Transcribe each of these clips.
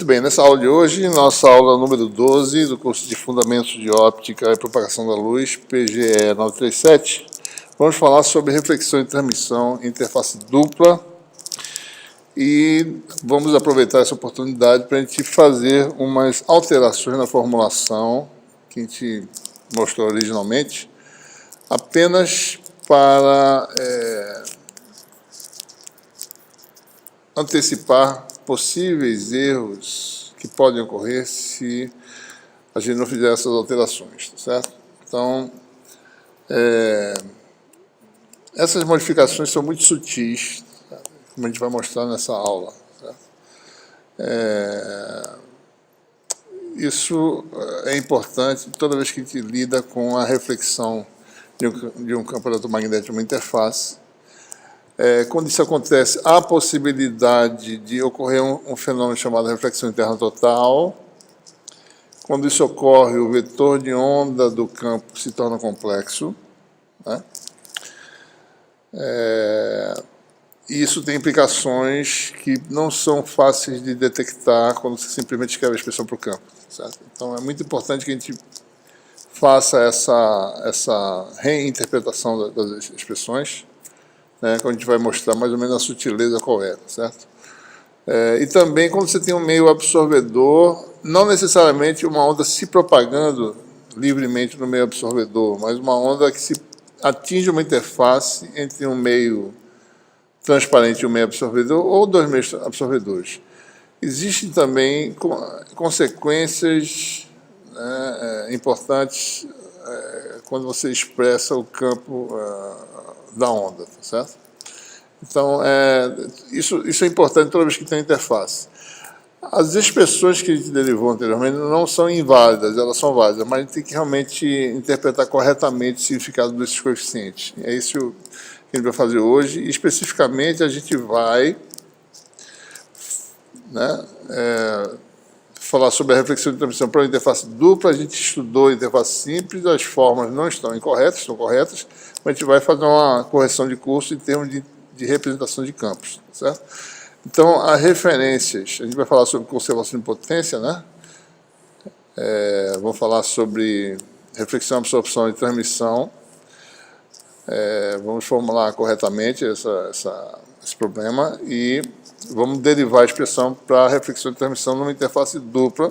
Muito bem, nessa aula de hoje, nossa aula número 12 do curso de Fundamentos de Óptica e Propagação da Luz, PGE 937, vamos falar sobre reflexão e transmissão em interface dupla e vamos aproveitar essa oportunidade para a gente fazer umas alterações na formulação que a gente mostrou originalmente, apenas para antecipar possíveis erros que podem ocorrer se a gente não fizer essas alterações, tá certo? Então, essas modificações são muito sutis, tá? Como a gente vai mostrar nessa aula. Certo? Isso é importante toda vez que a gente lida com a reflexão de um campo eletromagnético, uma interface. Quando isso acontece, há a possibilidade de ocorrer um fenômeno chamado reflexão interna total. Quando isso ocorre, o vetor de onda do campo se torna complexo, né? E isso tem implicações que não são fáceis de detectar quando você simplesmente escreve a expressão para o campo. Certo? Então, é muito importante que a gente faça essa reinterpretação das expressões, né, que a gente vai mostrar mais ou menos a sutileza qual é, certo? E também quando você tem um meio absorvedor, não necessariamente uma onda se propagando livremente no meio absorvedor, mas uma onda que se atinge uma interface entre um meio transparente e um meio absorvedor, ou dois meios absorvedores. Existem também consequências importantes quando você expressa o campo da onda, tá certo? Então, isso é importante toda vez que tem interface. As expressões que a gente derivou anteriormente não são inválidas, elas são válidas, mas a gente tem que realmente interpretar corretamente o significado desses coeficientes. É isso que a gente vai fazer hoje, e especificamente a gente vai falar sobre a reflexão de transmissão para a interface dupla. A gente estudou a interface simples, as formas não estão incorretas, estão corretas, mas a gente vai fazer uma correção de curso em termos de representação de campos, certo? Então, as referências, a gente vai falar sobre conservação de potência, né? Vamos falar sobre reflexão, absorção e transmissão. Vamos formular corretamente esse problema e vamos derivar a expressão para a reflexão e transmissão numa interface dupla.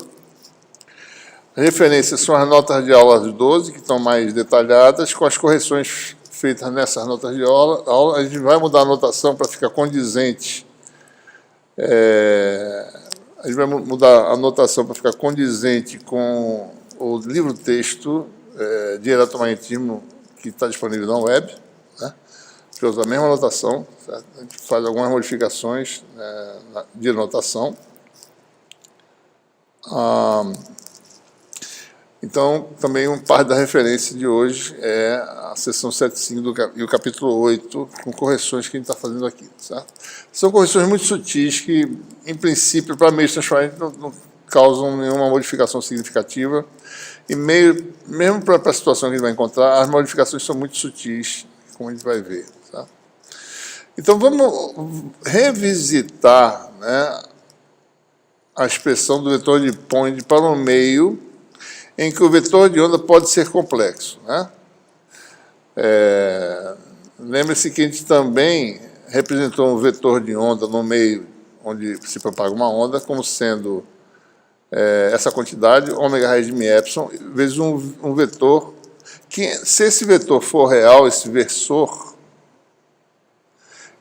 Referências são as notas de aula 12, que estão mais detalhadas, com as correções feitas nessas notas de aula. A gente vai mudar a notação para ficar condizente. A gente vai mudar a notação para ficar condizente com o livro-texto de eletromagnetismo que está disponível na web, né? A gente usa a mesma notação, certo? A gente faz algumas modificações de notação. Então, também parte da referência de hoje é a seção 7.5 e o capítulo 8, com correções que a gente está fazendo aqui, certo? São correções muito sutis que, em princípio, para meios transparentes não causam nenhuma modificação significativa, e mesmo para a situação que a gente vai encontrar, as modificações são muito sutis, como a gente vai ver. Tá? Então, vamos revisitar, né, a expressão do vetor de point para um meio em que o vetor de onda pode ser complexo. Né? Lembre-se que a gente também representou um vetor de onda no meio onde se propaga uma onda como sendo essa quantidade, ômega raiz de mi epsilon, vezes um vetor, que se esse vetor for real, esse versor,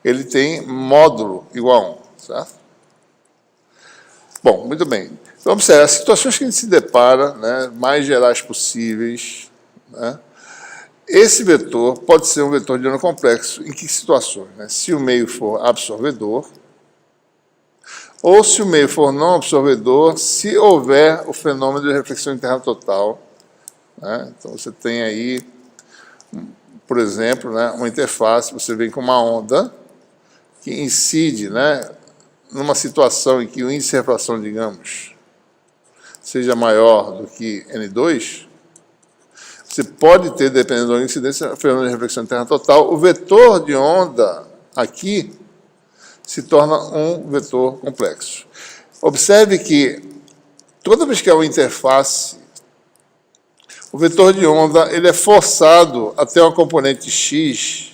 ele tem módulo igual a 1, certo? Bom, muito bem. Então, observe, as situações que a gente se depara, né, mais gerais possíveis, né, esse vetor pode ser um vetor de onda complexo. Em que situações? Né? Se o meio for absorvedor, ou se o meio for não absorvedor, se houver o fenômeno de reflexão interna total. Né? Então, você tem aí, por exemplo, né, uma interface, você vem com uma onda que incide, né, numa situação em que o índice de refração, digamos, seja maior do que N2, você pode ter, dependendo da incidência, fenômeno de reflexão interna total. O vetor de onda aqui se torna um vetor complexo. Observe que toda vez que há uma interface, o vetor de onda ele é forçado a ter uma componente x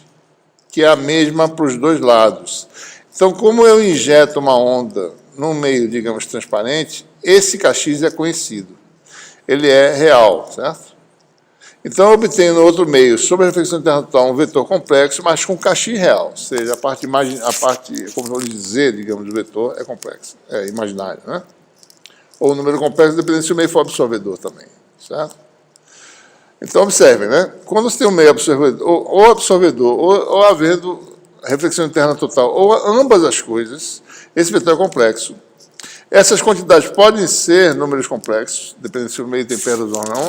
que é a mesma para os dois lados. Então, como eu injeto uma onda num meio, digamos, transparente, esse kx é conhecido. Ele é real, certo? Então, eu obtenho no outro meio, sobre a reflexão interna total, um vetor complexo, mas com kx real. Ou seja, a parte, como eu vou dizer, digamos, do vetor é complexa, é imaginário, né? Ou o número complexo, dependendo se o meio for absorvedor também, certo? Então, observem, né? Quando você tem um meio absorvedor, ou absorvedor, ou havendo reflexão interna total, ou ambas as coisas, esse vetor é complexo. Essas quantidades podem ser números complexos, dependendo se o meio tem perdas ou não,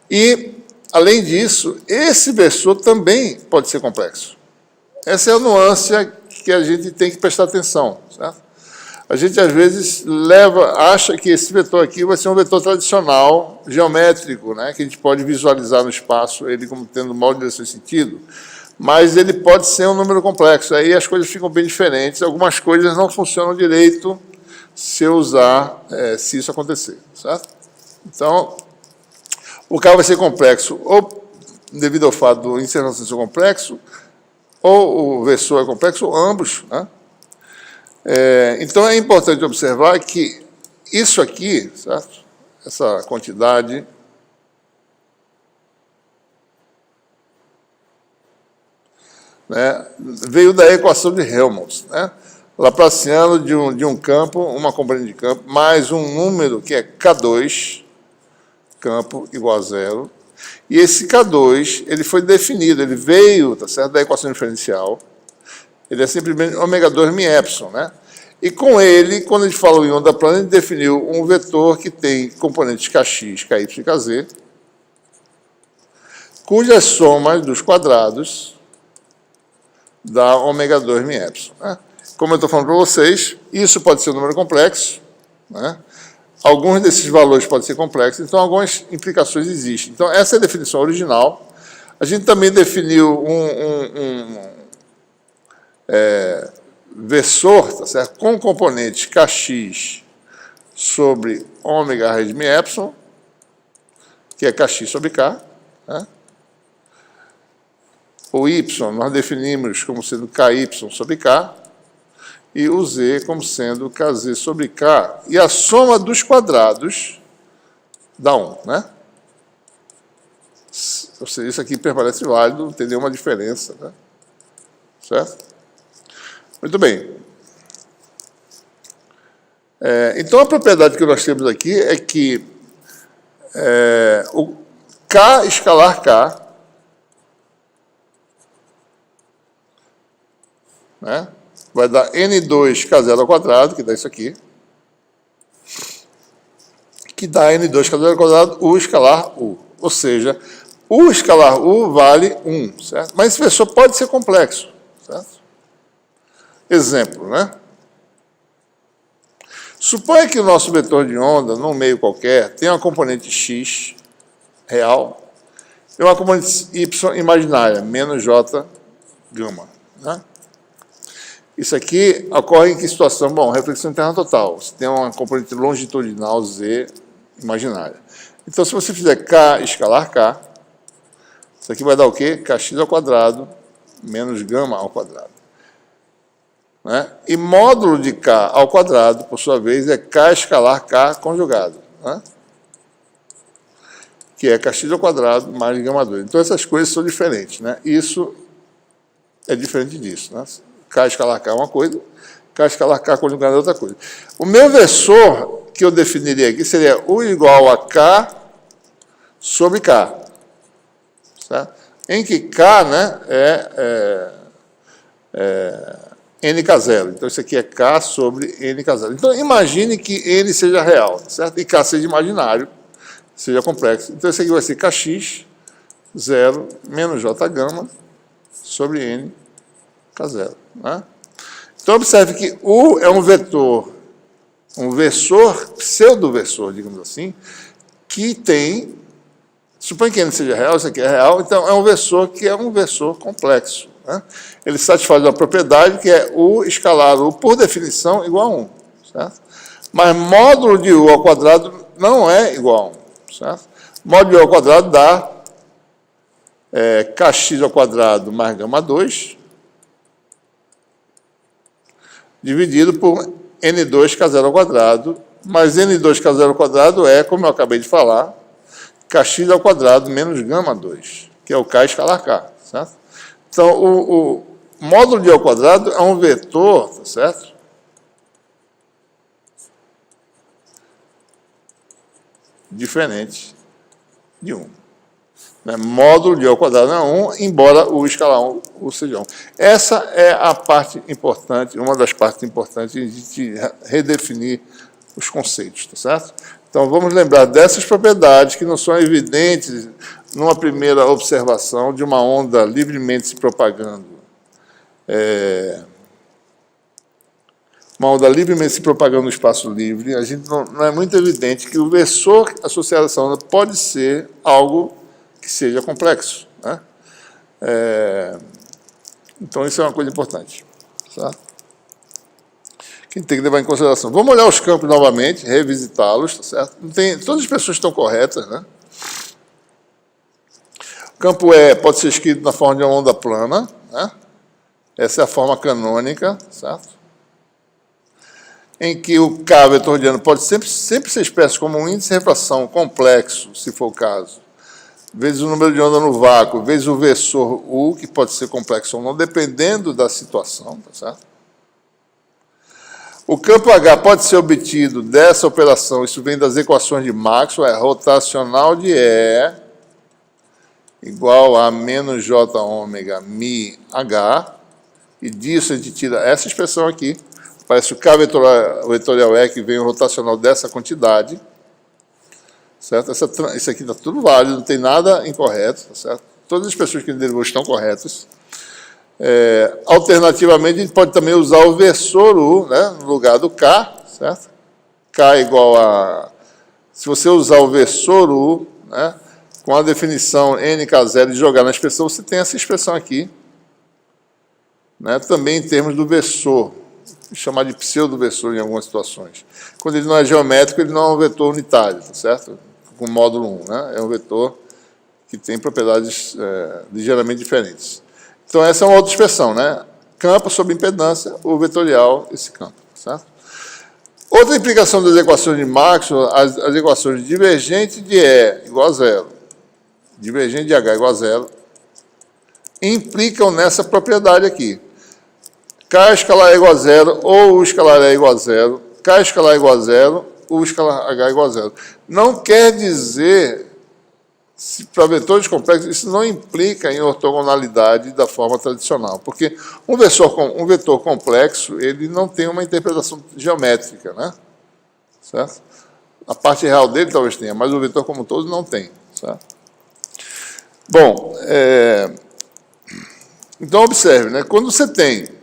e, além disso, esse vetor também pode ser complexo. Essa é a nuance que a gente tem que prestar atenção, certo? A gente, às vezes, acha que esse vetor aqui vai ser um vetor tradicional, geométrico, né, que a gente pode visualizar no espaço, ele como tendo molde de direção e sentido, mas ele pode ser um número complexo. Aí as coisas ficam bem diferentes, algumas coisas não funcionam direito se eu usar, se isso acontecer, certo? Então, o K vai ser complexo, ou devido ao fato do inserção ser complexo, ou o versor é complexo, ou ambos, né? Então, é importante observar que isso aqui, certo? Essa quantidade, né, veio da equação de Helmholtz, né? Laplaciano de um campo, uma componente de campo, mais um número que é K2, campo igual a zero, e esse K2, ele foi definido, ele veio, tá certo, da equação diferencial. Ele é simplesmente ω2 μ epsilon, né? E com ele, quando a gente falou em onda plana, a gente definiu um vetor que tem componentes kx, ky e kz, cujas somas dos quadrados dá ω2 μ epsilon, né? Como eu estou falando para vocês, isso pode ser um número complexo, né? Alguns desses valores podem ser complexos, então algumas implicações existem. Então, essa é a definição original. A gente também definiu versor, tá certo? Com componentes kx sobre ω raiz μ epsilon, que é kx sobre k, né? O y nós definimos como sendo ky sobre k, e o z como sendo kz sobre k, e a soma dos quadrados dá 1, né? Ou seja, isso aqui permanece válido, não tem nenhuma diferença, né? Certo? Muito bem. Então, a propriedade que nós temos aqui é que o K escalar K, né, vai dar N2K0 ao quadrado, que dá isso aqui, que dá N2K0 ao quadrado, U escalar U. Ou seja, U escalar U vale 1, certo? Mas esse versor pode ser complexo, certo? Exemplo, né? Suponha que o nosso vetor de onda, num meio qualquer, tem uma componente x real e uma componente y imaginária, menos j gama, né? Isso aqui ocorre em que situação? Bom, reflexão interna total. Você tem uma componente longitudinal z imaginária. Então, se você fizer k escalar k, isso aqui vai dar o quê? Kx ao quadrado menos gama ao quadrado, né? E módulo de k ao quadrado, por sua vez, é k escalar k conjugado, né? Que é kx ao quadrado mais gama 2. Então, essas coisas são diferentes, né? Isso é diferente disso, né? K escalar k é uma coisa, k escalar k conjugado é outra coisa. O meu versor que eu definiria aqui seria U igual a k sobre k, certo? Em que k, né, nk0. Então, isso aqui é k sobre nk0. Então, imagine que n seja real, certo? E k seja imaginário, seja complexo. Então, isso aqui vai ser kx 0 menos j gama sobre n k0, né? Então, observe que U é um vetor, um versor, pseudo-versor, digamos assim, que tem, suponha que n seja real, isso aqui é real, então é um versor que é um versor complexo, né? Ele satisfaz uma propriedade que é U escalar U, por definição, igual a 1, certo? Mas módulo de U ao quadrado não é igual a 1, certo? Módulo de U ao quadrado dá kx ao quadrado mais gama 2, dividido por n2k0 ao quadrado, mas n2k0 ao quadrado é, como eu acabei de falar, kx ao quadrado menos gama 2, que é o k escalar k, certo? Então, o módulo de U ao quadrado é um vetor, tá certo? Diferente de 1. Módulo de U ao quadrado não é 1, embora o escalar 1 seja 1. Essa é a parte importante, uma das partes importantes de a gente redefinir os conceitos, tá certo? Então, vamos lembrar dessas propriedades que não são evidentes numa primeira observação de uma onda livremente se propagando. Uma onda livremente se propagando no espaço livre, a gente não é muito evidente que o versor associado a essa onda pode ser algo que seja complexo, né? Então, isso é uma coisa importante, certo? Que a gente tem que levar em consideração. Vamos olhar os campos novamente, revisitá-los, tá certo? Todas as pessoas estão corretas, né? O campo E pode ser escrito na forma de uma onda plana, né? Essa é a forma canônica, certo? Em que o K vetoriano pode sempre ser expresso como um índice de refração complexo, se for o caso, vezes o número de onda no vácuo, vezes o versor U, que pode ser complexo ou não, dependendo da situação, tá certo? O campo H pode ser obtido dessa operação, isso vem das equações de Maxwell, é rotacional de E igual a menos J ômega mi H, e disso a gente tira essa expressão aqui, parece o K vetorial E, que vem o rotacional dessa quantidade, certo? Isso aqui está tudo válido, não tem nada incorreto, tá certo? Todas as expressões que ele derivou estão corretas. Alternativamente, a gente pode também usar o versor U, né, no lugar do K, certo? K igual a... Se você usar o versor U, né, com a definição nk0 e jogar na expressão, você tem essa expressão aqui, né, também em termos do versor, chamar de pseudo-versor em algumas situações. Quando ele não é geométrico, ele não é um vetor unitário, tá certo? Com módulo 1, né? É um vetor que tem propriedades ligeiramente diferentes. Então, essa é uma outra expressão, né? Campo sobre impedância, o vetorial, esse campo, certo? Outra implicação das equações de Maxwell, as equações de divergente de E igual a 0, divergente de H igual a 0, implicam nessa propriedade aqui. K escalar é igual a 0, ou U escalar é igual a 0, K escalar é igual a 0, U escalar H é igual a 0. Não quer dizer, para vetores complexos, isso não implica em ortogonalidade da forma tradicional, porque um vetor complexo, ele não tem uma interpretação geométrica, né? Certo? A parte real dele talvez tenha, mas o vetor como um todo não tem, certo? Bom, então observe, né? Quando você tem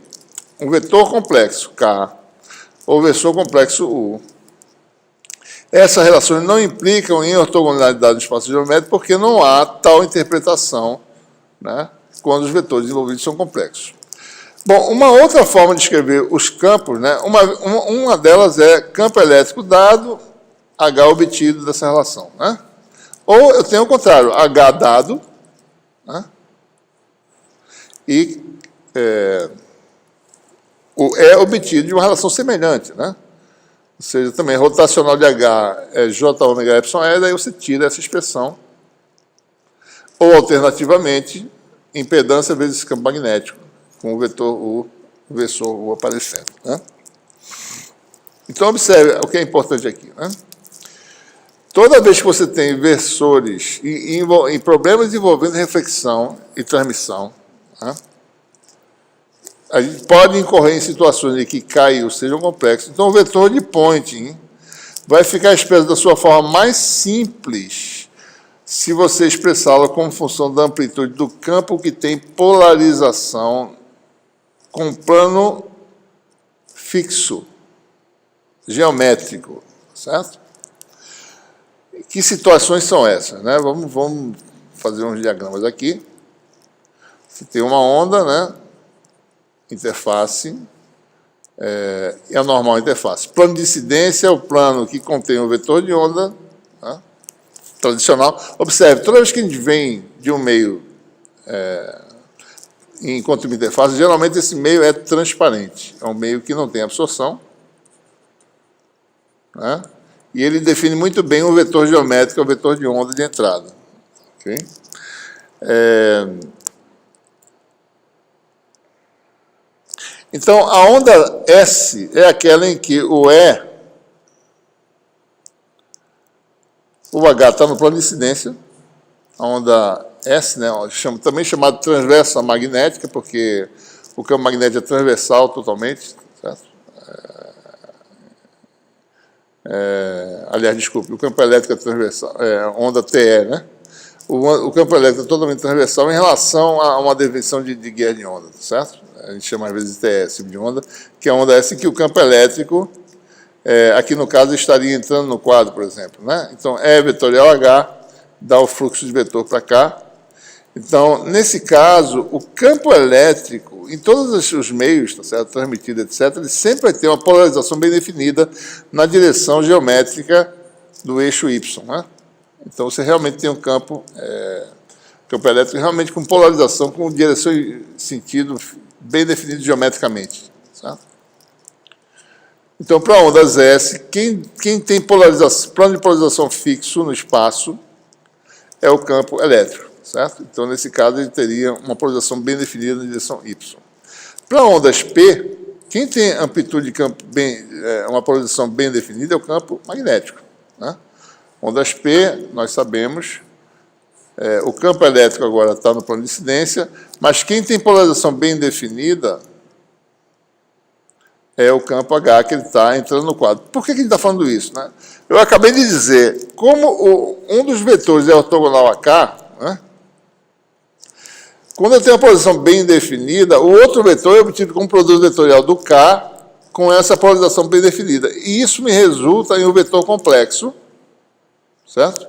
um vetor complexo, K, ou vetor complexo, U, essas relações não implicam em ortogonalidade do espaço geométrico porque não há tal interpretação, né, quando os vetores envolvidos são complexos. Bom, uma outra forma de escrever os campos, né, uma delas é campo elétrico dado, H obtido dessa relação, né? Ou eu tenho o contrário, H dado, né, e o E obtido de uma relação semelhante, né? Ou seja, também rotacional de H é J ômega epsilon E, daí você tira essa expressão. Ou, alternativamente, impedância vezes campo magnético, com o vetor U, o versor U aparecendo, né? Então, observe o que é importante aqui, né? Toda vez que você tem versores e problemas envolvendo reflexão e transmissão, né, a gente pode incorrer em situações em que K e U sejam complexos. Então, o vetor de Poynting vai ficar expresso da sua forma mais simples se você expressá-lo como função da amplitude do campo que tem polarização com plano fixo, geométrico, certo? Que situações são essas, né? Vamos fazer uns diagramas aqui. Você tem uma onda, né? Interface, é a normal interface. Plano de incidência é o plano que contém o vetor de onda, né, tradicional. Observe, toda vez que a gente vem de um meio enquanto uma interface, geralmente esse meio é transparente. É um meio que não tem absorção, né, e ele define muito bem o vetor geométrico, o vetor de onda de entrada. Okay? Então, a onda S é aquela em que o H está no plano de incidência, a onda S, né, também chamada transversa magnética, porque o campo magnético é transversal totalmente, certo? Aliás, desculpe, o campo elétrico é transversal, onda TE, né? O campo elétrico é totalmente transversal em relação a uma definição de guerra de onda, certo? A gente chama às vezes de TS, tipo de onda, que é a onda S que o campo elétrico, aqui no caso, estaria entrando no quadro, por exemplo, né? Então, E vetorial H dá o fluxo de vetor para cá. Então, nesse caso, o campo elétrico, em todos os meios, tá certo? Transmitido, etc., ele sempre vai ter uma polarização bem definida na direção geométrica do eixo Y, né? Então, você realmente tem um campo elétrico realmente com polarização, com direção e sentido bem definido geometricamente. Certo? Então, para ondas S, quem tem plano de polarização fixo no espaço é o campo elétrico. Certo? Então, nesse caso, ele teria uma polarização bem definida na direção Y. Para ondas P, quem tem amplitude de campo uma polarização bem definida é o campo magnético. Né? Ondas P, nós sabemos, o campo elétrico agora está no plano de incidência, mas quem tem polarização bem definida é o campo H, que ele está entrando no quadro. Por que a gente está falando isso? Né? Eu acabei de dizer, como um dos vetores é ortogonal a K, né? Quando eu tenho uma polarização bem definida, o outro vetor é obtido como produto vetorial do K com essa polarização bem definida. E isso me resulta em um vetor complexo, certo?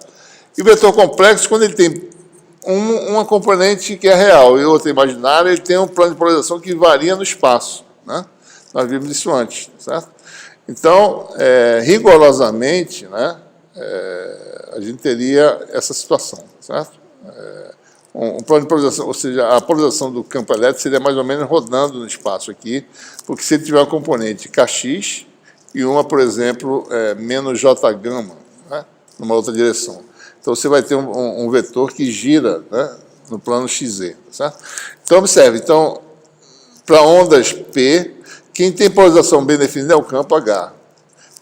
E o vetor complexo, quando ele tem uma componente que é real e outra imaginária, ele tem um plano de polarização que varia no espaço. Né? Nós vimos isso antes, certo? Então, rigorosamente, né, a gente teria essa situação, certo? Um plano de polarização, ou seja, a polarização do campo elétrico seria mais ou menos rodando no espaço aqui, porque se ele tiver uma componente Kx e uma, por exemplo, menos J gama, né, numa outra direção. Então, você vai ter um vetor que gira, né, no plano XZ. Certo? Então, observe. Então, para ondas P, quem tem polarização bem definida é o campo H.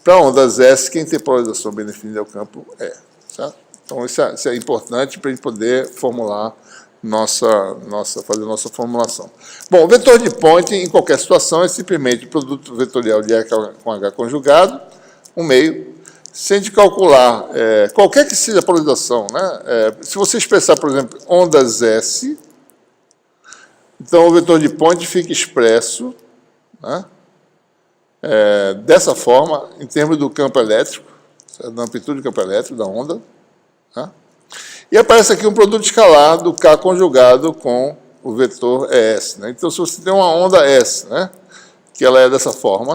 Para ondas S, quem tem polarização bem definida é o campo E. Certo? Então, isso é importante para a gente poder formular fazer nossa formulação. Bom, o vetor de point, em qualquer situação, é simplesmente o produto vetorial de E com H conjugado, um meio. Se a gente calcular qualquer que seja a polarização, né, se você expressar, por exemplo, ondas S, então o vetor de point fica expresso, né, dessa forma, em termos do campo elétrico, da amplitude do campo elétrico, da onda. Né, e aparece aqui um produto escalar do K conjugado com o vetor S. Né. Então, se você tem uma onda S, né, que ela é dessa forma,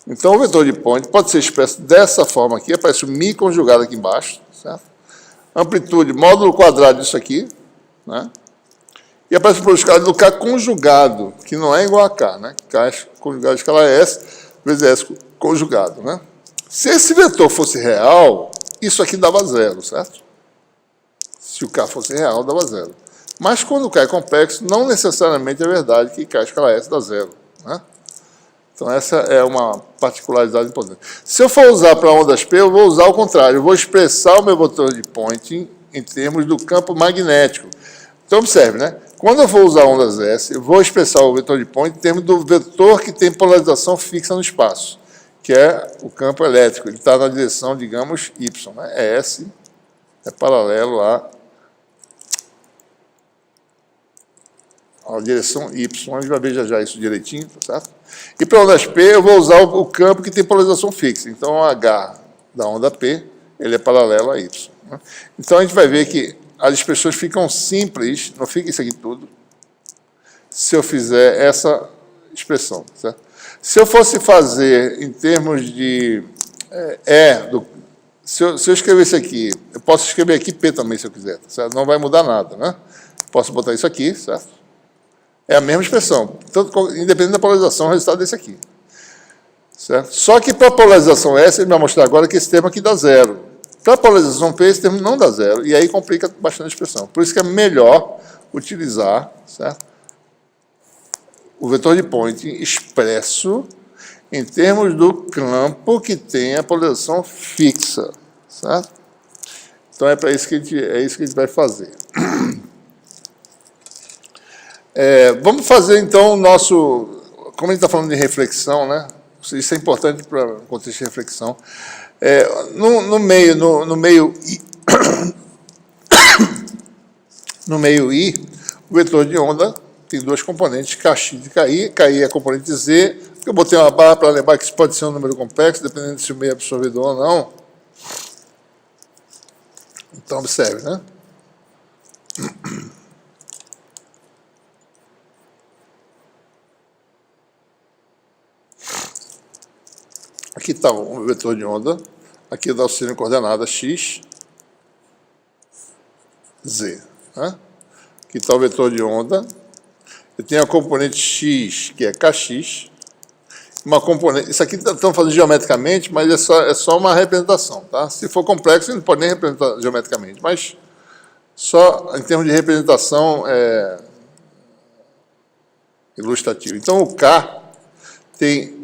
então, o vetor de point pode ser expresso dessa forma aqui, aparece o mi conjugado aqui embaixo, certo? Amplitude, módulo quadrado disso aqui, né? E aparece o produto escalar do K conjugado, que não é igual a K, né? K conjugado de escalar é S, vezes S conjugado, né? Se esse vetor fosse real, isso aqui dava zero, certo? Se o K fosse real, dava zero. Mas quando o K é complexo, não necessariamente é verdade que K escalar S dá zero, né? Então, essa é uma particularidade importante. Se eu for usar para ondas P, eu vou usar o contrário. Eu vou expressar o meu vetor de point em termos do campo magnético. Então, observe, né? Quando eu for usar ondas S, eu vou expressar o vetor de point em termos do vetor que tem polarização fixa no espaço, que é o campo elétrico. Ele está na direção, digamos, Y. Né? S é paralelo à direção Y. A gente vai ver já isso direitinho, tá certo? E para ondas P, eu vou usar o campo que tem polarização fixa. Então, o H da onda P, ele é paralelo a Y. Né? Então, a gente vai ver que as expressões ficam simples, não fica isso aqui tudo, se eu fizer essa expressão, certo? Se eu fosse fazer em termos de se eu escrever isso aqui, eu posso escrever aqui P também, se eu quiser, certo? Não vai mudar nada, né? Posso botar isso aqui, certo? É a mesma expressão, tanto, independente da polarização, o resultado desse aqui. Certo? Só que para a polarização S, ele vai mostrar agora que esse termo aqui dá zero. Para a polarização P, esse termo não dá zero, e aí complica bastante a expressão. Por isso que é melhor utilizar, certo, o vetor de Poynting expresso em termos do campo que tem a polarização fixa. Certo? Então é para isso que a gente vai fazer. Vamos fazer então o nosso. Como a gente está falando de reflexão, né? Isso é importante para o contexto de reflexão. No meio I, o vetor de onda tem duas componentes, Kx e Ki. Ki é a componente Z. Eu botei uma barra para lembrar que isso pode ser um número complexo, dependendo se o meio é absorvedor ou não. Então, observe, né? Aqui está o vetor de onda, aqui dá o sino coordenada x, z. Né? Aqui está o vetor de onda, eu tenho a componente x, que é kx, uma componente, isso aqui estamos fazendo geometricamente, mas é só uma representação. Tá? Se for complexo, não pode nem representar geometricamente, mas só em termos de representação ilustrativa. Então, o K tem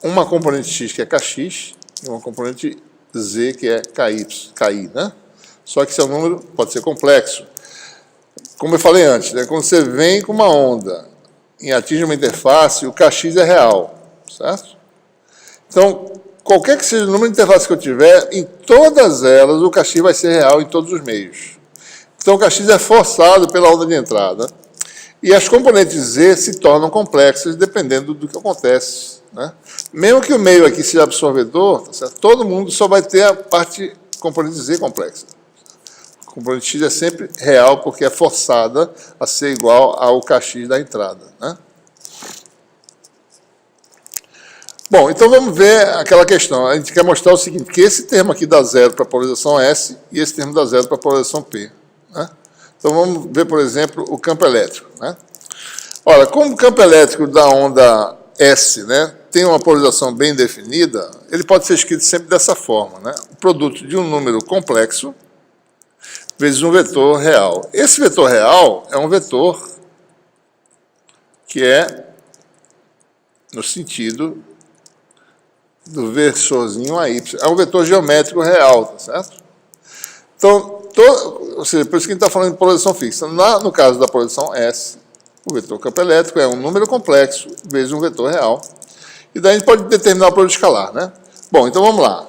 uma componente x, que é kx, e uma componente z, que é ki, né? Só que esse é um número, pode ser complexo. Como eu falei antes, né? Quando você vem com uma onda e atinge uma interface, o kx é real, certo? Então, qualquer que seja o número de interfaces que eu tiver, em todas elas, o kx vai ser real em todos os meios. Então, o kx é forçado pela onda de entrada, e as componentes z se tornam complexas, dependendo do que acontece. Né? Mesmo que o meio aqui seja absorvedor, tá certo? Todo mundo só vai ter a parte componente Z complexa. A componente X é sempre real, porque é forçada a ser igual ao Kx da entrada. Né? Bom, então vamos ver aquela questão. A gente quer mostrar o seguinte, que esse termo aqui dá zero para a polarização S e esse termo dá zero para a polarização P. Né? Então vamos ver, por exemplo, o campo elétrico. Né? Ora, como o campo elétrico da onda S, né, tem uma polarização bem definida, ele pode ser escrito sempre dessa forma, né? O produto de um número complexo vezes um vetor real. Esse vetor real é um vetor que é no sentido do versorzinho a y. É um vetor geométrico real, tá certo? Então, ou seja, por isso que a gente está falando de polarização fixa. No caso da polarização S, o vetor campo elétrico é um número complexo vezes um vetor real. E daí a gente pode determinar o produto escalar, né? Bom, então vamos lá.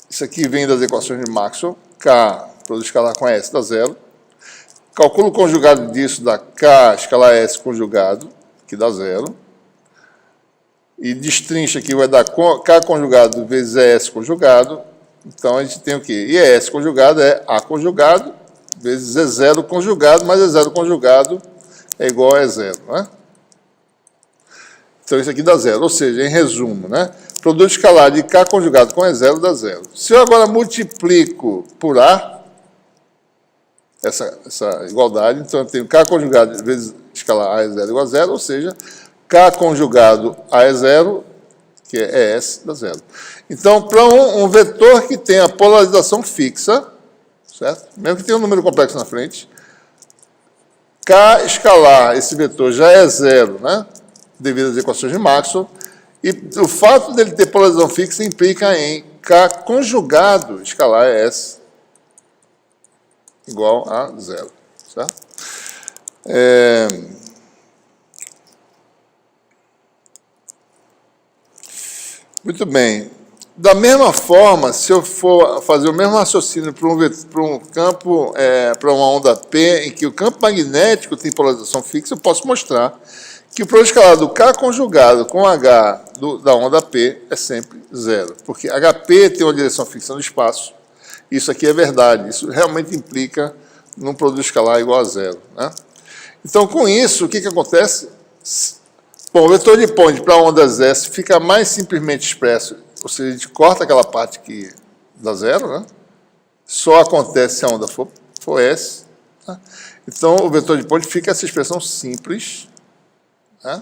Isso aqui vem das equações de Maxwell. K, produto escalar com S, dá zero. Calculo o conjugado disso, dá K escalar S conjugado, que dá zero. E destrincha aqui, vai dar K conjugado vezes ES conjugado. Então a gente tem o quê? E ES conjugado é A conjugado vezes E0 conjugado, mais E0 conjugado é igual a E0, né? Então isso aqui dá zero, ou seja, em resumo, né? Produto escalar de K conjugado com E0 dá zero. Se eu agora multiplico por A, essa igualdade, então eu tenho K conjugado vezes escalar A E0 igual a zero, ou seja, K conjugado a E0, que é ES, dá zero. Então, para um vetor que tem a polarização fixa, certo? Mesmo que tenha um número complexo na frente, K escalar, esse vetor já é zero, né? Devido às equações de Maxwell, e o fato dele ter polarização fixa implica em K conjugado escalar S igual a zero, certo? Muito bem. Da mesma forma, se eu for fazer o mesmo raciocínio para um campo, para uma onda P, em que o campo magnético tem polarização fixa, eu posso mostrar que o produto escalar do K conjugado com H da onda P é sempre zero, porque HP tem uma direção fixa no espaço, isso aqui é verdade. Isso realmente implica num produto escalar igual a zero, né? Então, com isso, o que acontece? Bom, o vetor de point para ondas S fica mais simplesmente expresso, ou seja, a gente corta aquela parte que dá zero, né? Só acontece se a onda for S. Tá? Então, o vetor de point fica essa expressão simples, né?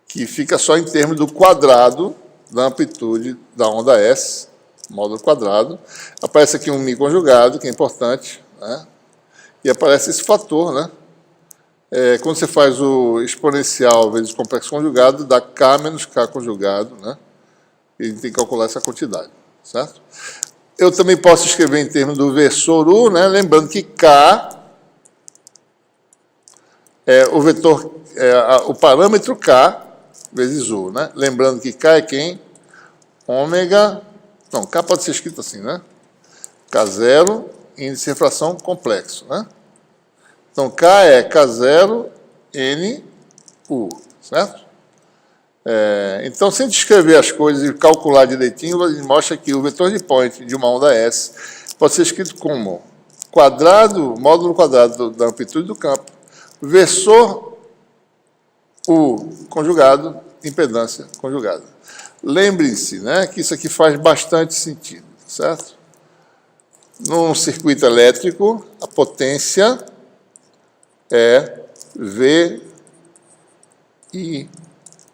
Que fica só em termos do quadrado da amplitude da onda S, módulo quadrado. Aparece aqui um μ conjugado, que é importante, né? E aparece esse fator, né? Quando você faz o exponencial vezes o complexo conjugado, dá K menos K conjugado, né? E a gente tem que calcular essa quantidade, certo? Eu também posso escrever em termos do versor U, né? Lembrando que K é o vetor, o parâmetro K vezes U, né? Lembrando que K é quem? Ômega, não, K pode ser escrito assim, né? K0, índice de refração complexo, né? Então, K é K0, N, U, certo? Então, se a gente escrever as coisas e calcular direitinho, a gente mostra que o vetor de point de uma onda S pode ser escrito como quadrado, módulo quadrado da amplitude do campo, versor U conjugado, impedância conjugada. Lembrem-se, né, que isso aqui faz bastante sentido, certo? Num circuito elétrico, a potência é V I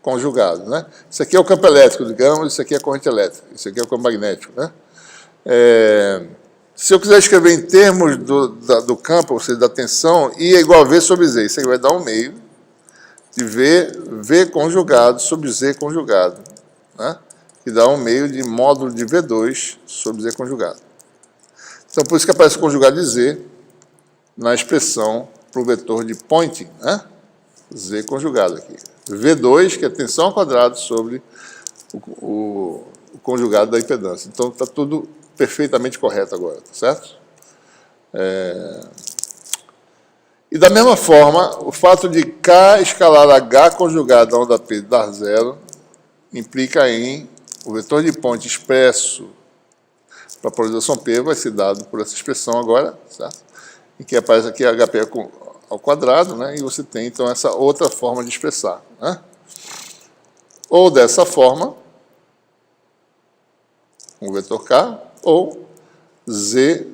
conjugado, né? Isso aqui é o campo elétrico, digamos, isso aqui é a corrente elétrica, isso aqui é o campo magnético, né? Se eu quiser escrever em termos do campo, ou seja, da tensão, I é igual a V sobre Z, isso aqui vai dar um meio de V conjugado sobre Z conjugado, né? Que dá um meio de módulo de V2 sobre Z conjugado. Então, por isso que aparece o conjugado de Z na expressão para o vetor de Poynting, né? Z conjugado aqui. V2, que é tensão ao quadrado sobre o conjugado da impedância. Então, está tudo perfeitamente correto agora, tá certo? E da mesma forma, o fato de K escalar H conjugado a onda P dar zero implica em o vetor de Poynting expresso para a polarização P vai ser dado por essa expressão agora, certo? Em que aparece aqui HP ao quadrado, né? E você tem, então, essa outra forma de expressar, né? Ou dessa forma, o vetor K, ou Z,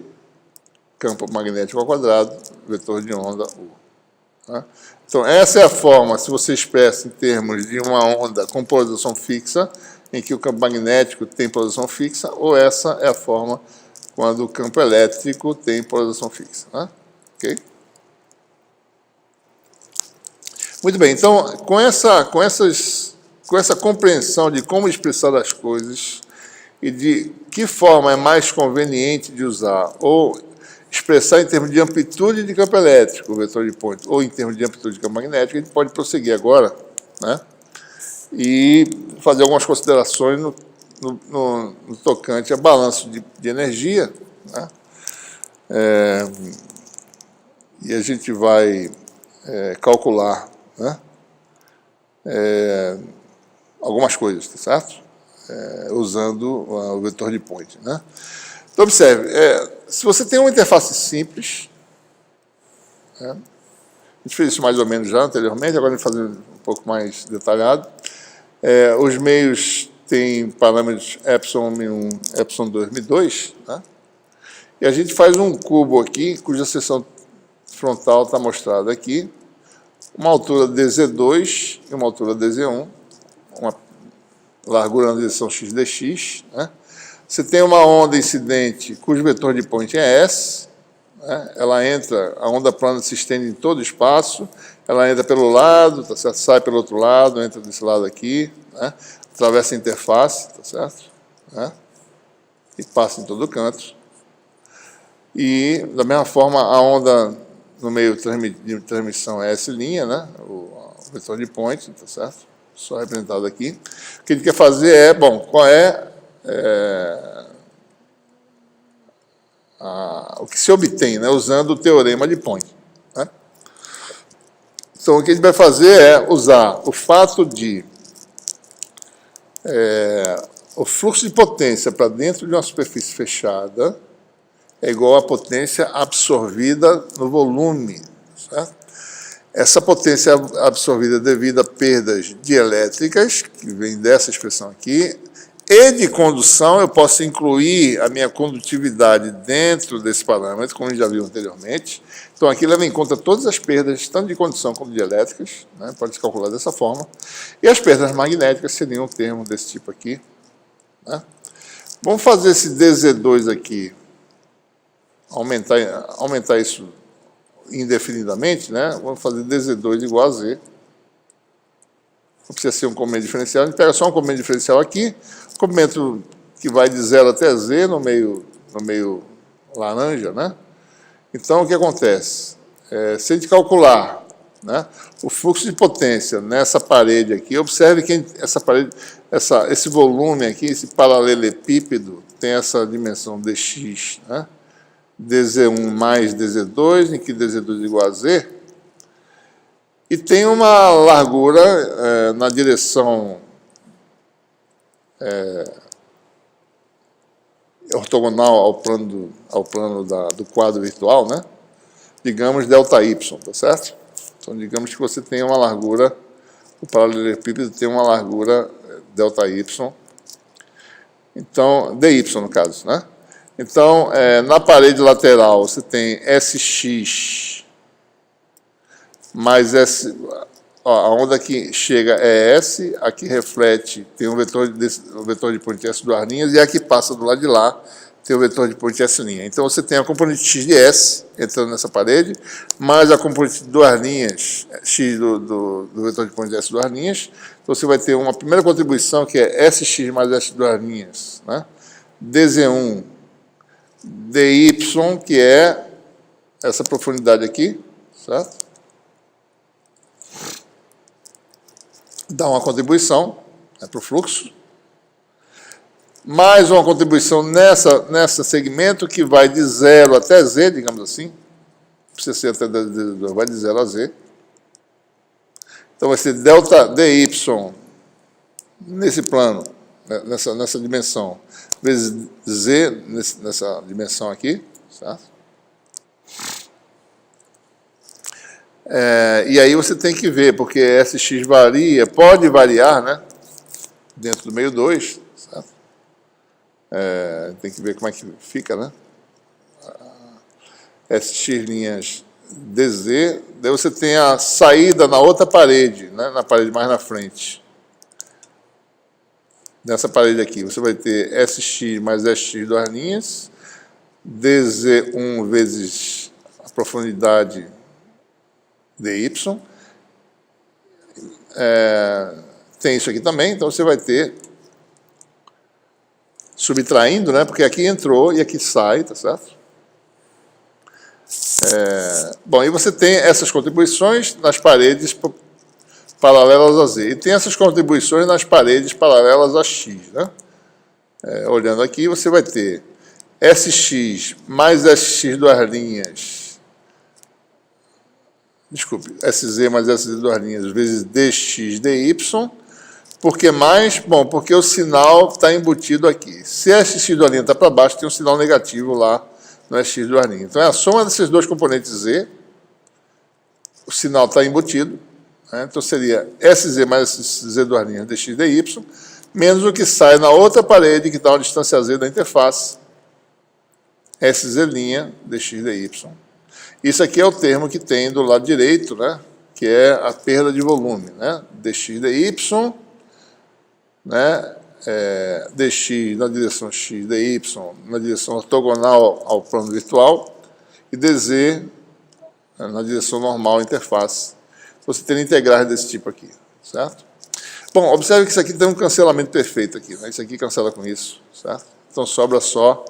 campo magnético ao quadrado, vetor de onda U. Né? Então, essa é a forma, se você expressa em termos de uma onda com polarização fixa, em que o campo magnético tem polarização fixa, ou essa é a forma quando o campo elétrico tem polarização fixa. Né? Ok? Muito bem, então, com essa compreensão de como expressar as coisas e de que forma é mais conveniente de usar, ou expressar em termos de amplitude de campo elétrico, o vetor de Poynting, ou em termos de amplitude de campo magnético, a gente pode prosseguir agora, né? E fazer algumas considerações no tocante a balanço de energia, né? E a gente vai calcular, né? Algumas coisas, tá certo? Usando o vetor de Poynting, né? Então, observe, se você tem uma interface simples, né? A gente fez isso mais ou menos já anteriormente, agora a gente vai fazer um pouco mais detalhado. Os meios têm parâmetros ε1, ε2, μ2, né? E a gente faz um cubo aqui, cuja seção frontal está mostrada aqui, uma altura dz2 e uma altura dz1, uma largura na direção x dx, né? Você tem uma onda incidente cujo vetor de Poynting é S, né? Ela entra, a onda plana se estende em todo o espaço, ela entra pelo lado, tá certo? Sai pelo outro lado, entra desse lado aqui, né? Atravessa a interface, tá certo? Né? E passa em todo canto. E, da mesma forma, a onda no meio de transmissão é S', né? O vetor de Poynting, tá certo? Só representado aqui. O que a gente quer fazer é, bom, qual é o que se obtém, né, usando o teorema de Poynting, né? Então, o que a gente vai fazer é usar o fato de o fluxo de potência para dentro de uma superfície fechada, é igual à potência absorvida no volume, certo? Essa potência absorvida devido a perdas dielétricas, que vem dessa expressão aqui, e de condução, eu posso incluir a minha condutividade dentro desse parâmetro, como já viu anteriormente. Então, aqui leva em conta todas as perdas, tanto de condução como de elétricas, né? Pode se calcular dessa forma. E as perdas magnéticas seriam um termo desse tipo aqui, né? Vamos fazer esse DZ2 aqui, aumentar isso indefinidamente, né? Vamos fazer DZ2 igual a Z. Não precisa ser um comprimento diferencial, a gente pega só um comprimento diferencial aqui, comprimento que vai de 0 até Z no meio laranja, né? Então, o que acontece? Se a gente calcular, né, o fluxo de potência nessa parede aqui, observe que essa parede, esse volume aqui, esse paralelepípedo, tem essa dimensão dx, né? DZ1 mais DZ2, em que DZ2 é igual a Z, e tem uma largura na direção ortogonal ao plano do quadro virtual, né? Digamos ΔY, tá certo? Então, digamos que você tem uma largura, o paralelepípedo tem uma largura ΔY, então, dy no caso, né? Então, na parede lateral, você tem SX mais S, a onda que chega é S, aqui reflete, tem o vetor de ponte S duas linhas, e a que passa do lado de lá tem o vetor de ponte S'. Então, você tem a componente X de S entrando nessa parede, mais a componente de duas linhas, X do vetor de ponte S duas linhas. Então, você vai ter uma primeira contribuição, que é SX mais S duas linhas, né? DZ1, dy, que é essa profundidade aqui, certo? Dá uma contribuição para o fluxo, mais uma contribuição nessa segmento que vai de 0 até Z, digamos assim, precisa ser até vai de 0 a Z. Então vai ser delta dy nesse plano, nessa dimensão, vezes Z nessa dimensão aqui, certo? E aí você tem que ver, porque SX varia, pode variar, né? Dentro do meio 2, certo? Tem que ver como é que fica, né? SX linhas DZ, daí você tem a saída na outra parede, né? Na parede mais na frente. Nessa parede aqui, você vai ter SX mais SX duas linhas, DZ1 vezes a profundidade dy. Tem isso aqui também, então você vai ter, subtraindo, né? Porque aqui entrou e aqui sai, tá certo? Bom, e você tem essas contribuições nas paredes paralelas a Z. E tem essas contribuições nas paredes paralelas a X, né? Olhando aqui, você vai ter SX mais SX duas linhas, desculpe, SZ mais SZ duas linhas, vezes DX, DY, porque mais? Bom, porque o sinal está embutido aqui. Se a SX duas linhas está para baixo, tem um sinal negativo lá no SX duas linhas. Então, é a soma desses dois componentes Z, o sinal está embutido, né? Então, seria SZ mais SZ duas linhas, DX, DY, menos o que sai na outra parede, que está a distância Z da interface, SZ', DX, DY. Isso aqui é o termo que tem do lado direito, né? Que é a perda de volume, né? dx dy, né? Dx na direção x, dy na direção ortogonal ao plano virtual, e dz na direção normal à interface. Você tem integrais desse tipo aqui, certo? Bom, observe que isso aqui tem um cancelamento perfeito aqui, né? Isso aqui cancela com isso, certo? Então sobra só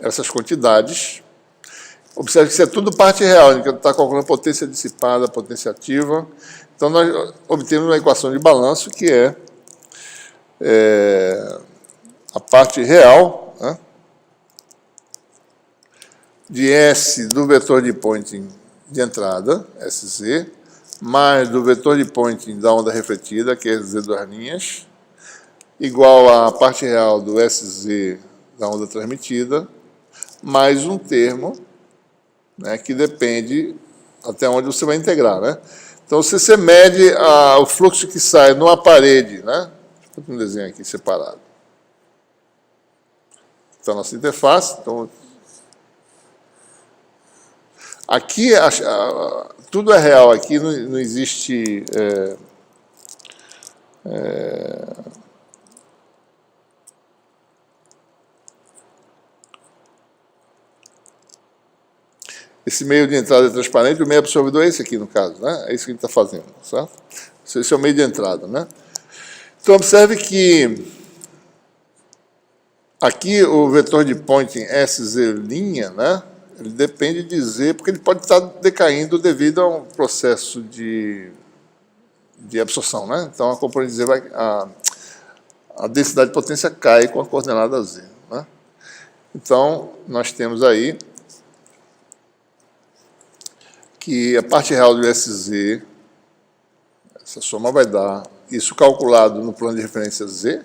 essas quantidades. Observe que isso é tudo parte real, a gente está calculando potência dissipada, potência ativa. Então, nós obtemos uma equação de balanço que é a parte real, né, de S do vetor de Poynting de entrada, SZ, mais do vetor de Poynting da onda refletida, que é Z duas linhas, igual à parte real do SZ da onda transmitida, mais um termo, né, que depende até onde você vai integrar, né? Então, se você mede o fluxo que sai numa parede, né? Deixa eu fazer um desenho aqui separado. Então, a nossa interface. Então, aqui, tudo é real aqui, não existe... Esse meio de entrada é transparente, o meio absorvedor é esse aqui, no caso, né? É isso que a gente está fazendo, certo? Esse é o meio de entrada, né? Então, observe que aqui o vetor de Poynting SZ', né? Ele depende de Z, porque ele pode estar decaindo devido a um processo de absorção, né? Então, a componente Z vai... A densidade de potência cai com a coordenada Z, né? Então, nós temos aí que a parte real do SZ, essa soma vai dar isso calculado no plano de referência Z,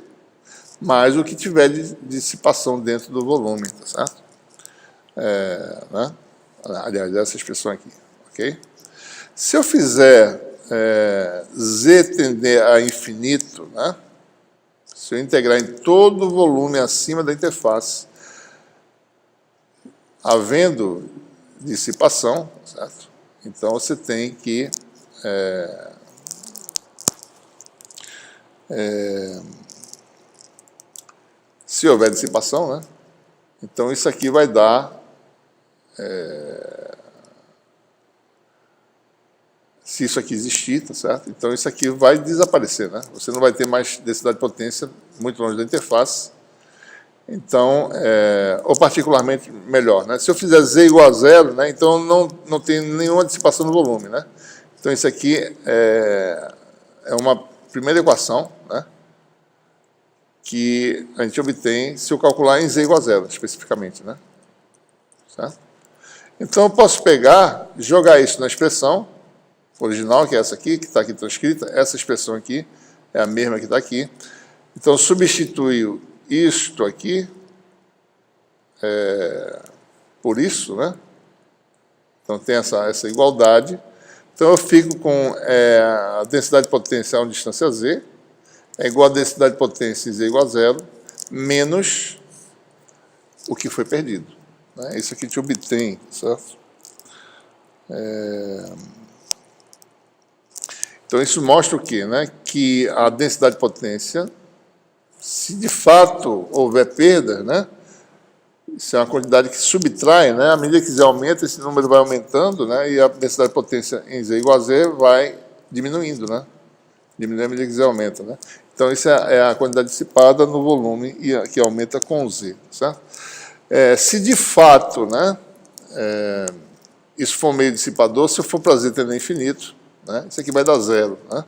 mais o que tiver de dissipação dentro do volume, tá certo? Né? Aliás, essa expressão aqui, ok? Se eu fizer Z tender a infinito, né? Se eu integrar em todo o volume acima da interface, havendo dissipação, certo? Então, você tem que se houver dissipação, né? Então, isso aqui vai dar... se isso aqui existir, tá certo? Então, isso aqui vai desaparecer, né? Você não vai ter mais densidade de potência muito longe da interface. Então, ou particularmente melhor, né? Se eu fizer Z igual a zero, né? Então não tem nenhuma dissipação no volume, né? Então, isso aqui é uma primeira equação, né? Que a gente obtém se eu calcular em Z igual a zero, especificamente, né? Certo? Então, eu posso pegar, jogar isso na expressão original, que é essa aqui, que está aqui transcrita. Essa expressão aqui é a mesma que está aqui. Então, substituo isto aqui por isso, né? Então, tem essa igualdade. Então, eu fico com a densidade de potência a uma distância Z, é igual a densidade de potência em Z igual a zero, menos o que foi perdido, né? Isso aqui a gente obtém, certo? Então, isso mostra o quê? Né? Que a densidade de potência, se de fato houver perda, né? Isso é uma quantidade que subtrai, né? À medida que Z aumenta, esse número vai aumentando, né? E a densidade de potência em Z igual a Z vai diminuindo, né? Diminui à medida que Z aumenta, né? Então, isso é a quantidade dissipada no volume que aumenta com Z, certo? Se de fato, né, isso for meio dissipador, se eu for para Z tendendo a infinito, né, isso aqui vai dar zero, né?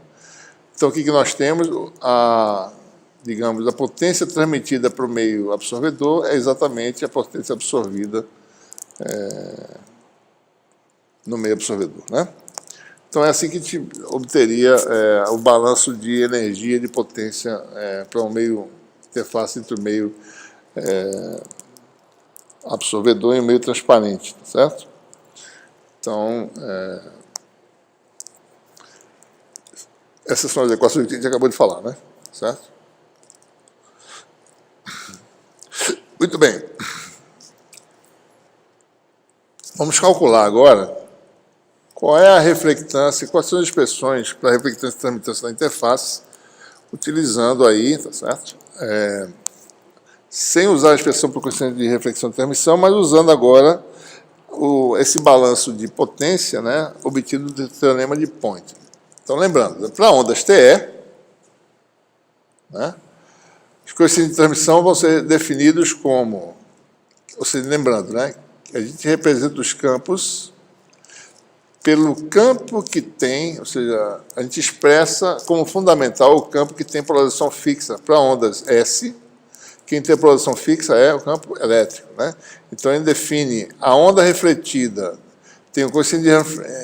Então, o que nós temos? Digamos, a potência transmitida para o meio absorvedor é exatamente a potência absorvida no meio absorvedor, né? Então, é assim que a gente obteria o balanço de energia, de potência para um meio, interface entre o meio absorvedor e o meio transparente, certo? Então, essas são as equações que a gente acabou de falar, né? Certo? Muito bem. Vamos calcular agora qual é a reflectância, quais são as expressões para a reflectância e transmitância da interface, utilizando aí, tá certo? Sem usar a expressão por coeficiente de reflexão e transmissão, mas usando agora esse balanço de potência, né, obtido do teorema de Poynting. Então, lembrando, para ondas TE, né, os coeficientes de transmissão vão ser definidos como, ou seja, lembrando, né, que a gente representa os campos pelo campo que tem, ou seja, a gente expressa como fundamental o campo que tem polarização fixa para ondas S. Quem tem polarização fixa é o campo elétrico, né? Então, ele define a onda refletida, tem o coeficiente de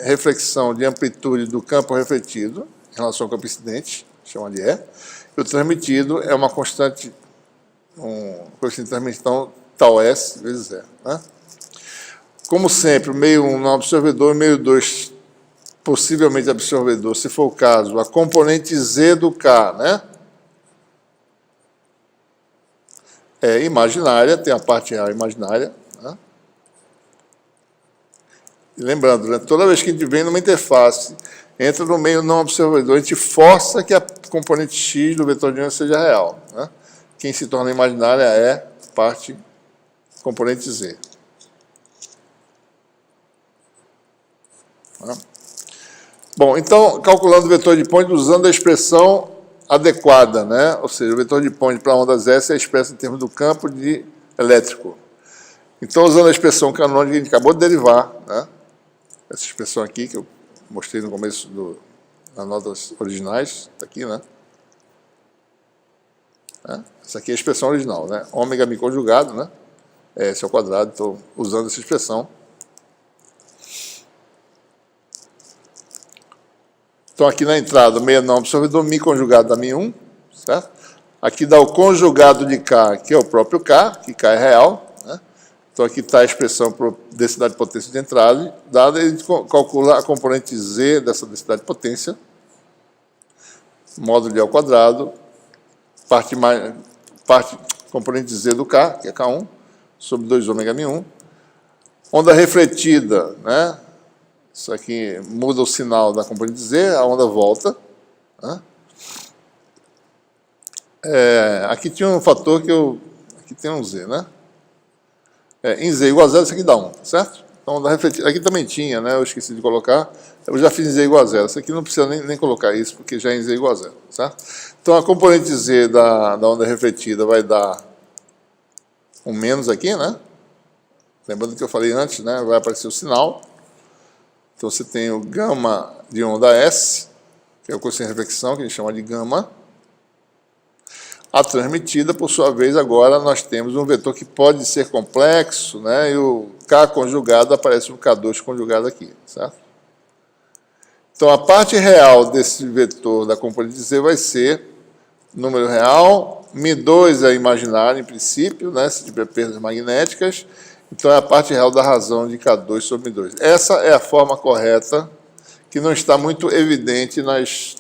reflexão de amplitude do campo refletido, em relação ao campo incidente, chama de E, e o transmitido é uma constante coeficiente de transmissão tal S vezes zero. Né? Como sempre, o meio 1 não absorvedor, o meio 2 possivelmente absorvedor, se for o caso, a componente Z do K, né? É imaginária, tem a parte real imaginária. Né? E lembrando, né, toda vez que a gente vem numa interface, entra no meio não absorvedor, a gente força que a componente X do vetor de ônega seja real. Né? Quem se torna imaginária é a parte componente Z. Né? Bom, então, calculando o vetor de point usando a expressão adequada, né? Ou seja, o vetor de point para ondas S é expresso em termos do campo de elétrico. Então, usando a expressão canônica que a gente acabou de derivar, né? Essa expressão aqui que eu mostrei no começo das notas originais, está aqui, né? Essa aqui é a expressão original, né? Ômega biconjugado, né? S ao quadrado, estou usando essa expressão. Então, aqui na entrada, meia não absorvedor, Mi conjugado dá Mi1, certo? Aqui dá o conjugado de K, que é o próprio K, que K é real. Né? Então, aqui está a expressão por densidade de potência de entrada, dada, a gente calcula a componente Z dessa densidade de potência, módulo de ao quadrado, parte componente Z do K, que é K1, sobre 2 ômega Mi1. Onda refletida, né? Isso aqui muda o sinal da componente Z, a onda volta. Né? Aqui tinha um fator que aqui tem um Z, né? Em Z igual a zero, isso aqui dá 1, certo? Então, onda refletida. Aqui também tinha, né? Eu esqueci de colocar. Eu já fiz em Z igual a zero. Isso aqui não precisa nem colocar isso, porque já é em Z igual a zero, certo? Então, a componente Z da onda refletida vai dar um menos aqui, né? Lembrando que eu falei antes, né? Vai aparecer o sinal. Então, você tem o gama de onda S, que é o coeficiente de reflexão, que a gente chama de gama. A transmitida, por sua vez, agora nós temos um vetor que pode ser complexo, né? E o K conjugado aparece um K2 conjugado aqui, certo? Então, a parte real desse vetor da componente Z vai ser número real, Mi2 é imaginário, em princípio, né? Se tiver perdas magnéticas. Então, é a parte real da razão de K2 sobre Mi2. Essa é a forma correta, que não está muito evidente nas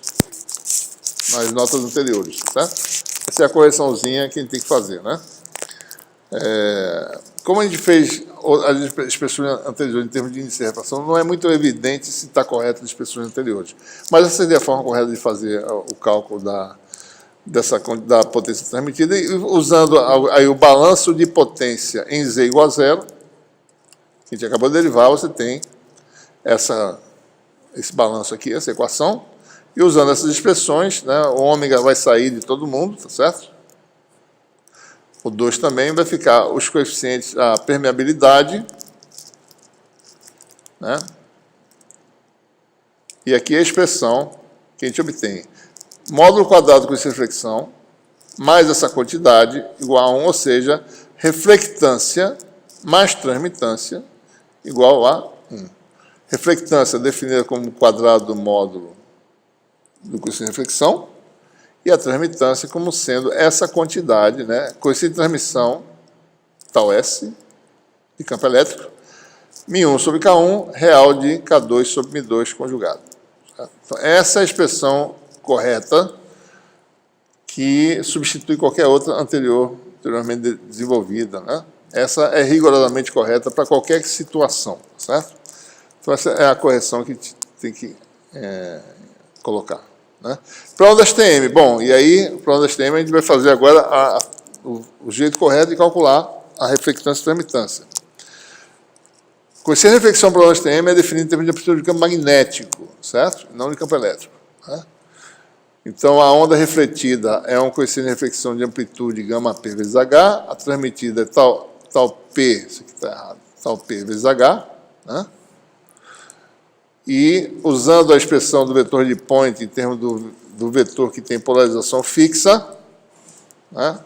notas anteriores, certo? Essa é a correçãozinha que a gente tem que fazer, né? Como a gente fez as expressões anteriores em termos de índice de refração, não é muito evidente se está correto as expressões anteriores. Mas essa seria a forma correta de fazer o cálculo da potência transmitida, e usando aí o balanço de potência em Z igual a zero, que a gente acabou de derivar, você tem esse balanço aqui, essa equação, e usando essas expressões, né, o ômega vai sair de todo mundo, tá certo? O 2 também vai ficar os coeficientes, a permeabilidade, né? E aqui a expressão que a gente obtém. Módulo quadrado com essa reflexão, mais essa quantidade, igual a 1, ou seja, reflectância mais transmitância, igual a 1. Reflectância definida como quadrado do módulo do coeficiente de reflexão, e a transmitância como sendo essa quantidade, né, coeficiente de transmissão, tal S, de campo elétrico, Mi1 sobre K1, real de K2 sobre Mi2 conjugado. Então, essa é a expressão correta que substitui qualquer outra anteriormente desenvolvida, né? Essa é rigorosamente correta para qualquer situação, certo? Então, essa é a correção que tem que colocar. Né? Para ondas TM, bom, e aí, para ondas TM, a gente vai fazer agora o jeito correto de calcular a reflectância e transmitância. Coeficiente de reflexão para ondas TM é definido em termos de amplitude de campo magnético, certo? Não de campo elétrico. Né? Então, a onda refletida é um coeficiente de reflexão de amplitude gama P vezes H, a transmitida é tal P, isso aqui está errado, tal P vezes H, né? E, usando a expressão do vetor de point em termos do vetor que tem polarização fixa, né?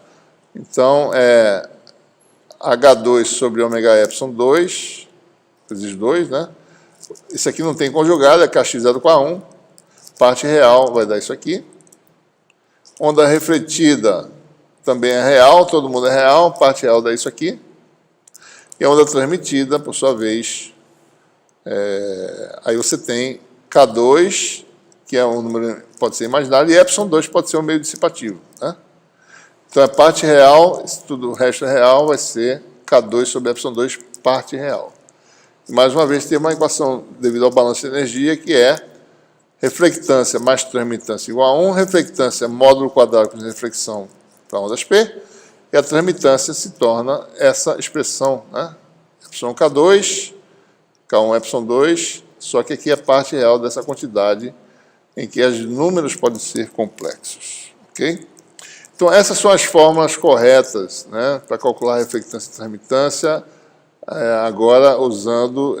Então, é H2 sobre ômega epsilon 2, vezes 2, né? Isso aqui não tem conjugado, é Kx zero com A1, parte real vai dar isso aqui. Onda refletida também é real, todo mundo é real, parte real dá isso aqui. E a onda transmitida, por sua vez, aí você tem K2, que é um número pode ser imaginário, e ε2 pode ser um meio dissipativo, né? Então, a parte real, se tudo o resto é real, vai ser K2 sobre ε2, parte real. Mais uma vez, tem uma equação devido ao balanço de energia, que é reflectância mais transmitância igual a 1, reflectância módulo quadrado com reflexão para ondas P, e a transmitância se torna essa expressão, né? εK2, K1 ε2, só que aqui é a parte real dessa quantidade em que os números podem ser complexos. Ok? Então, essas são as fórmulas corretas, né, para calcular a reflectância e transmitância, agora usando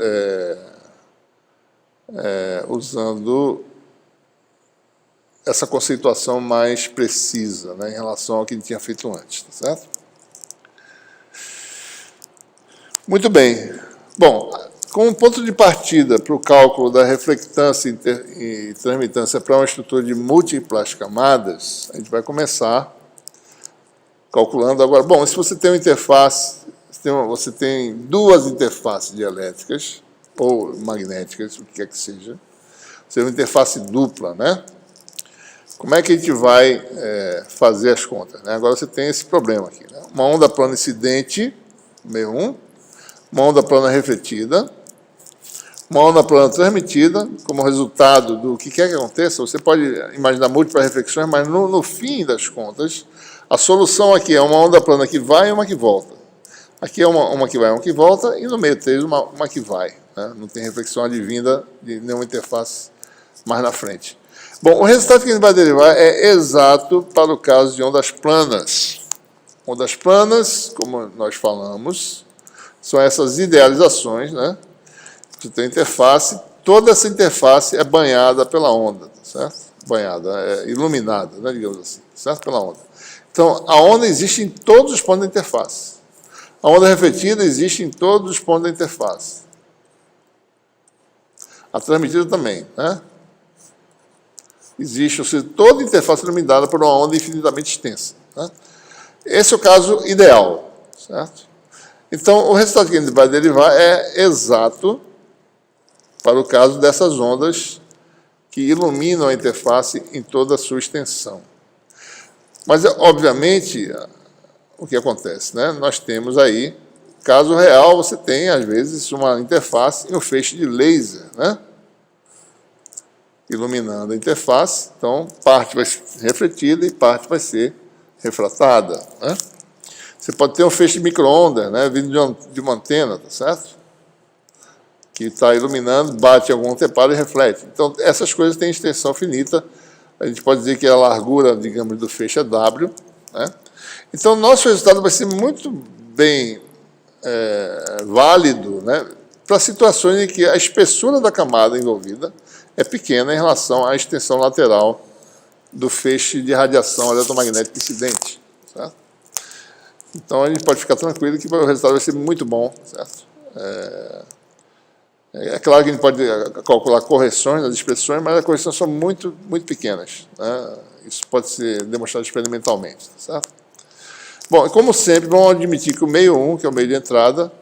essa conceituação mais precisa, né, em relação ao que a gente tinha feito antes, tá certo? Muito bem. Bom, como ponto de partida para o cálculo da reflectância e transmitância para uma estrutura de múltiplas camadas, a gente vai começar calculando agora. Bom, se você tem uma interface, você tem duas interfaces dielétricas ou magnéticas, o que quer que seja, você tem uma interface dupla, né? Como é que a gente vai fazer as contas, né? Agora você tem esse problema aqui, né? Uma onda plana incidente, meio 1, uma onda plana refletida, uma onda plana transmitida, como resultado do que quer que aconteça. Você pode imaginar múltiplas reflexões, mas no fim das contas, a solução aqui é uma onda plana que vai e uma que volta. Aqui é uma que vai e uma que volta, e no meio tem uma que vai, né? Não tem reflexão advinda de nenhuma interface mais na frente. Bom, o resultado que a gente vai derivar é exato para o caso de ondas planas. Ondas planas, como nós falamos, são essas idealizações, né? Você tem interface, toda essa interface é banhada pela onda, certo? Banhada, iluminada, né, digamos assim, certo? Pela onda. Então, a onda existe em todos os pontos da interface. A onda refletida existe em todos os pontos da interface. A transmitida também, né? Existe, ou seja, toda interface iluminada por uma onda infinitamente extensa, né? Esse é o caso ideal, certo? Então, o resultado que a gente vai derivar é exato para o caso dessas ondas que iluminam a interface em toda a sua extensão. Mas, obviamente, o que acontece, né? Nós temos aí, caso real, você tem, às vezes, uma interface e um feixe de laser, né? Iluminando a interface, então, parte vai ser refletida e parte vai ser refratada, né? Você pode ter um feixe de micro-ondas, né, vindo de uma antena, tá certo? Que está iluminando, bate em algum anteparo e reflete. Então, essas coisas têm extensão finita. A gente pode dizer que a largura, digamos, do feixe é W, né? Então, nosso resultado vai ser muito bem válido, né, para situações em que a espessura da camada envolvida é pequena em relação à extensão lateral do feixe de radiação eletromagnética incidente, certo? Então, a gente pode ficar tranquilo que o resultado vai ser muito bom, certo? É claro que a gente pode calcular correções das expressões, mas as correções são muito, muito pequenas, né? Isso pode ser demonstrado experimentalmente, certo? Bom, como sempre, vamos admitir que o meio 1, que é o meio de entrada,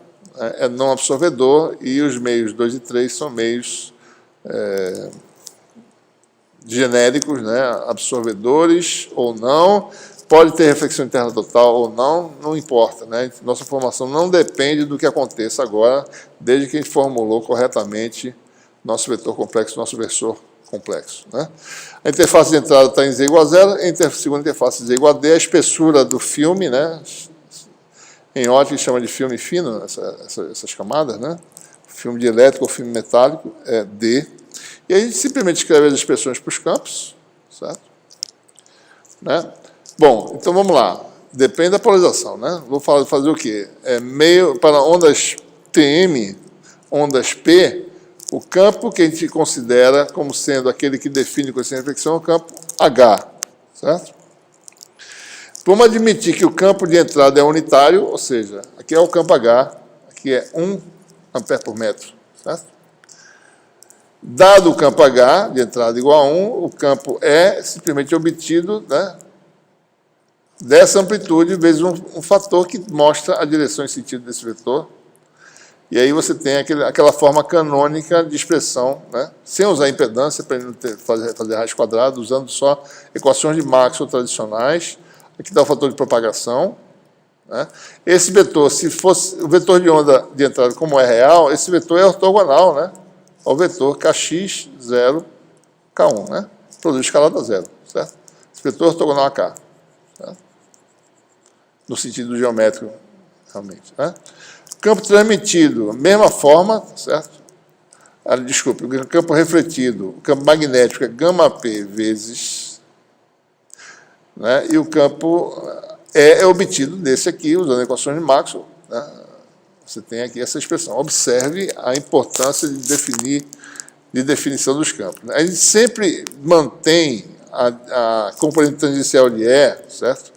é não absorvedor, e os meios 2 e 3 são meios genéricos, né? Absorvedores ou não. Pode ter reflexão interna total ou não, não importa, né? Nossa formação não depende do que aconteça agora, desde que a gente formulou corretamente nosso vetor complexo, nosso versor complexo, né? A interface de entrada está em Z igual a 0, a segunda interface Z igual a D, a espessura do filme, né? Em ótica chama de filme fino, essas camadas, né? Filme dielétrico ou filme metálico é D. E aí a gente simplesmente escreve as expressões para os campos, certo? Né? Bom, então vamos lá. Depende da polarização, né? Vou fazer o quê? Meio para ondas TM, ondas P, o campo que a gente considera como sendo aquele que define coeficiente de reflexão é o campo H, certo? Vamos admitir que o campo de entrada é unitário, ou seja, aqui é o campo H, aqui é 1 ampere por metro, certo? Dado o campo H, de entrada igual a 1, o campo é simplesmente obtido, né, dessa amplitude vezes um fator que mostra a direção e sentido desse vetor. E aí você tem aquela forma canônica de expressão, né? Sem usar impedância, para não fazer raiz quadrada, usando só equações de Maxwell tradicionais. Aqui está o fator de propagação. Né? Esse vetor, se fosse o vetor de onda de entrada como é real, esse vetor é ortogonal, né, ao vetor Kx, 0, K1, né? Produz escalada zero, certo? Esse vetor é ortogonal a K, certo? No sentido geométrico, realmente. Né? Campo transmitido, mesma forma, certo? Desculpe, o campo refletido, o campo magnético é γp vezes, né? E o campo é obtido desse aqui, usando equações de Maxwell. Né? Você tem aqui essa expressão. Observe a importância de definição dos campos. A gente sempre mantém a componente tangencial de E, certo?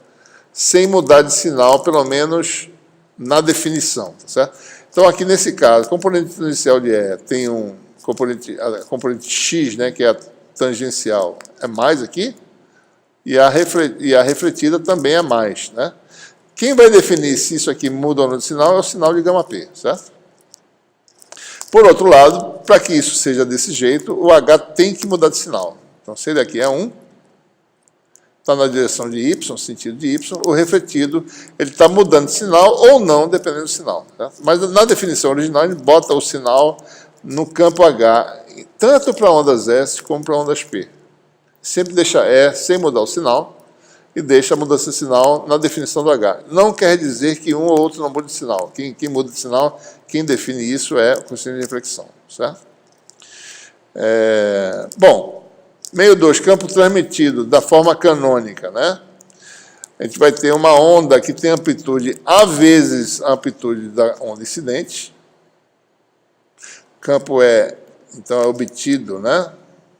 Sem mudar de sinal, pelo menos na definição, tá certo? Então, aqui nesse caso, a componente tangencial de E tem a componente X, né, que é a tangencial, é mais aqui, e a refletida também é mais, né? Quem vai definir se isso aqui muda ou não de sinal é o sinal de γp, certo? Por outro lado, para que isso seja desse jeito, o H tem que mudar de sinal. Então, se ele aqui é 1, está na direção de Y, sentido de Y, o refletido ele está mudando de sinal ou não, dependendo do sinal. Certo? Mas na definição original, ele bota o sinal no campo H, tanto para ondas S como para ondas P. Sempre deixa E sem mudar o sinal e deixa a mudança de sinal na definição do H. Não quer dizer que um ou outro não mude de sinal. Quem muda de sinal, quem define isso é o coeficiente de reflexão. Certo? Bom, meio 2, campo transmitido da forma canônica, né? A gente vai ter uma onda que tem amplitude A vezes a amplitude da onda incidente. O campo então, é obtido, né,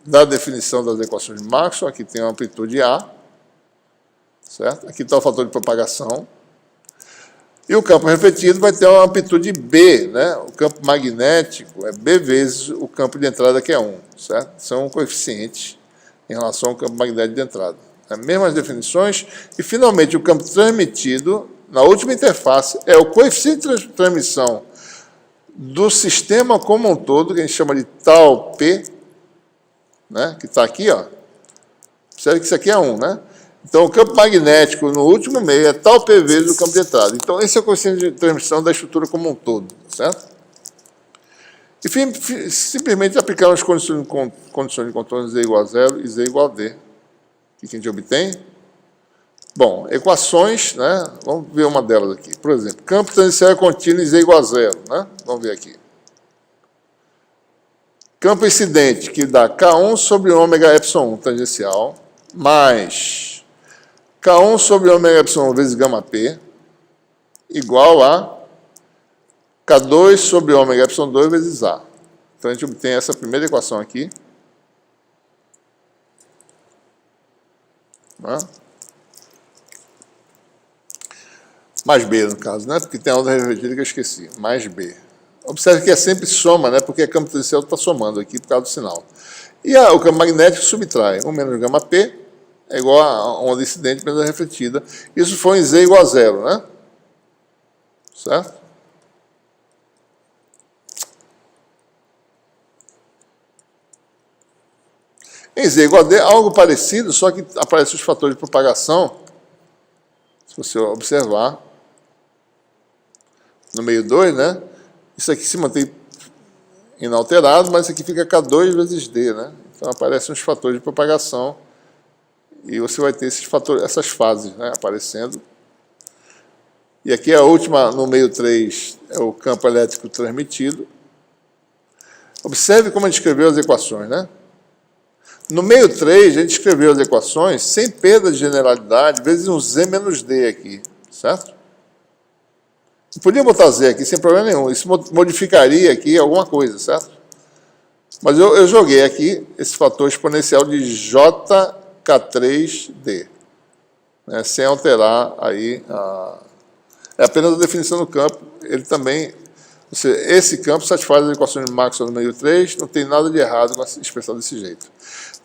da definição das equações de Maxwell. Aqui tem uma amplitude A, certo? Aqui está o fator de propagação. E o campo refletido vai ter uma amplitude B, né? O campo magnético é B vezes o campo de entrada, que é 1, certo? São coeficientes em relação ao campo magnético de entrada. As mesmas definições. E, finalmente, o campo transmitido, na última interface, é o coeficiente de transmissão do sistema como um todo, que a gente chama de tau P, né? Que está aqui, ó. Observe que isso aqui é 1, né? Então, o campo magnético no último meio é tau P vezes o campo de entrada. Então, esse é o coeficiente de transmissão da estrutura como um todo, certo? E simplesmente aplicar as condições de contorno Z igual a 0 e Z igual a D. O que a gente obtém? Bom, equações, né? Vamos ver uma delas aqui. Por exemplo, campo tangencial é contínuo e Z igual a 0, né? Vamos ver aqui. Campo incidente, que dá K1 sobre ômega epsilon 1 tangencial, mais K1 sobre ômega epsilon vezes gama P, igual a K2 sobre ômega epsilon 2 vezes A. Então, a gente obtém essa primeira equação aqui. Né? Mais B, no caso, né? Porque tem a onda refletida que eu esqueci. Mais B. Observe que é sempre soma, né? Porque o campo tangencial está somando aqui por causa do sinal. E o campo magnético subtrai. 1 menos gama P é igual a onda incidente menos a refletida. Isso foi em Z igual a 0, né? Certo? Em Z igual a D, algo parecido, só que aparecem os fatores de propagação. Se você observar, no meio 2, né? Isso aqui se mantém inalterado, mas isso aqui fica K2 vezes D, né? Então aparecem os fatores de propagação e você vai ter esses fatores, essas fases, né, aparecendo. E aqui a última, no meio 3, é o campo elétrico transmitido. Observe como a gente escreveu as equações, né? No meio 3, a gente escreveu as equações sem perda de generalidade, vezes um Z menos D aqui, certo? Eu podia botar Z aqui sem problema nenhum, isso modificaria aqui alguma coisa, certo? Mas eu joguei aqui esse fator exponencial de JK3D, né, sem alterar aí é apenas a definição do campo. Ele também, esse campo satisfaz as equações de Maxwell no meio 3, não tem nada de errado com a expressão desse jeito.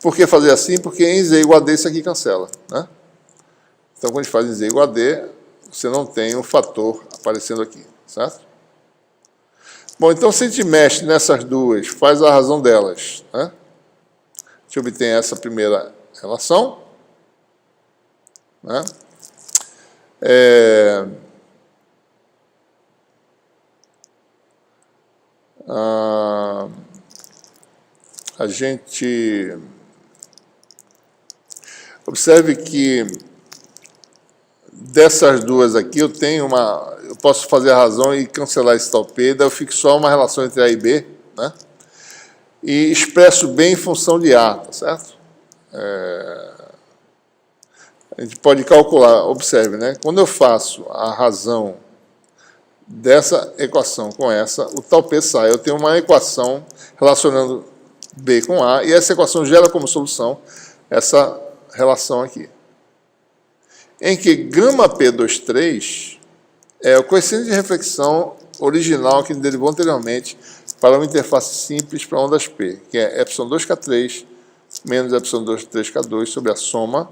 Por que fazer assim? Porque em Z igual a D isso aqui cancela, né? Então, quando a gente faz em Z igual a D, você não tem um fator aparecendo aqui, certo? Bom, então se a gente mexe nessas duas, faz a razão delas, né? A gente obtém essa primeira relação, né? A gente observe que dessas duas aqui eu posso fazer a razão e cancelar esse tal P, daí eu fico só uma relação entre A e B, né? E expresso B em função de A, tá certo? A gente pode calcular, observe, né? Quando eu faço a razão dessa equação com essa, o tal P sai. Eu tenho uma equação relacionando B com A, e essa equação gera como solução essa relação aqui. Em que γP23 é o coeficiente de reflexão original que derivou anteriormente para uma interface simples para ondas P, que é ε2K3 menos ε2K2 sobre a soma.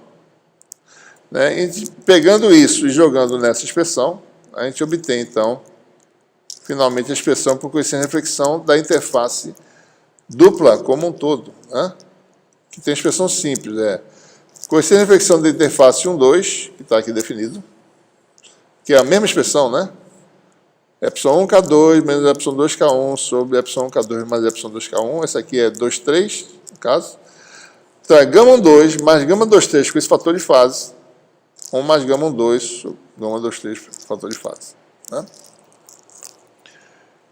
Né? E pegando isso e jogando nessa expressão, a gente obtém, então, finalmente a expressão por coeficiente de reflexão da interface dupla como um todo, né? Que tem expressão simples, coeficiente de reflexão da interface 1, 2, que está aqui definido, que é a mesma expressão, né? ε1K2 menos ε2K1 sobre ε1K2 mais ε2K1, essa aqui é 2, 3, no caso. Então é γ1,2 mais γ2,3 com esse fator de fase, 1 mais γ1,2, γ2,3 fator de fase. Né?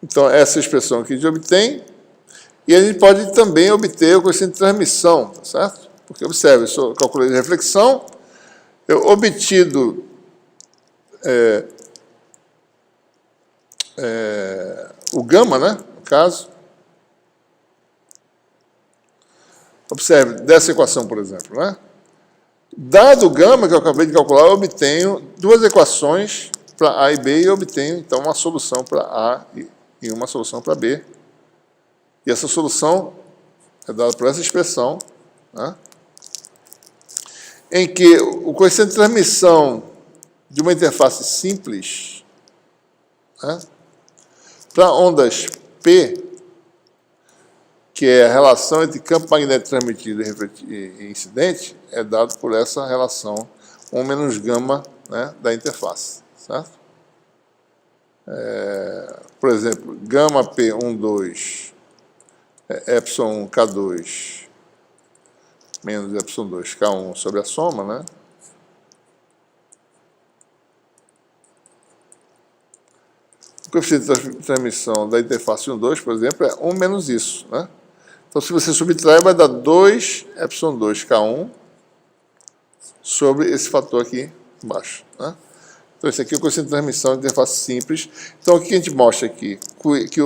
Então, essa expressão que a gente obtém, e a gente pode também obter o coeficiente de transmissão, tá certo? Porque, observe, eu calculei de reflexão, eu obtido o gama, né, no caso. Observe, dessa equação, por exemplo, né? Dado o gama que eu acabei de calcular, eu obtenho duas equações para A e B, e eu obtenho, então, uma solução para A e uma solução para B. E essa solução é dada por essa expressão, né? Em que o coeficiente de transmissão de uma interface simples, né, para ondas P, que é a relação entre campo magnético transmitido e incidente, é dado por essa relação 1 menos gama, né, da interface, certo? Por exemplo, gama P12 é ε1K2 menos ε2K1 sobre a soma, né? O coeficiente de transmissão da interface 1, 2, por exemplo, é 1 menos isso, né? Então, se você subtrair, vai dar 2 ε2K1 sobre esse fator aqui embaixo, né? Então, esse aqui é o coeficiente de transmissão de interface simples. Então, o que a gente mostra aqui? Que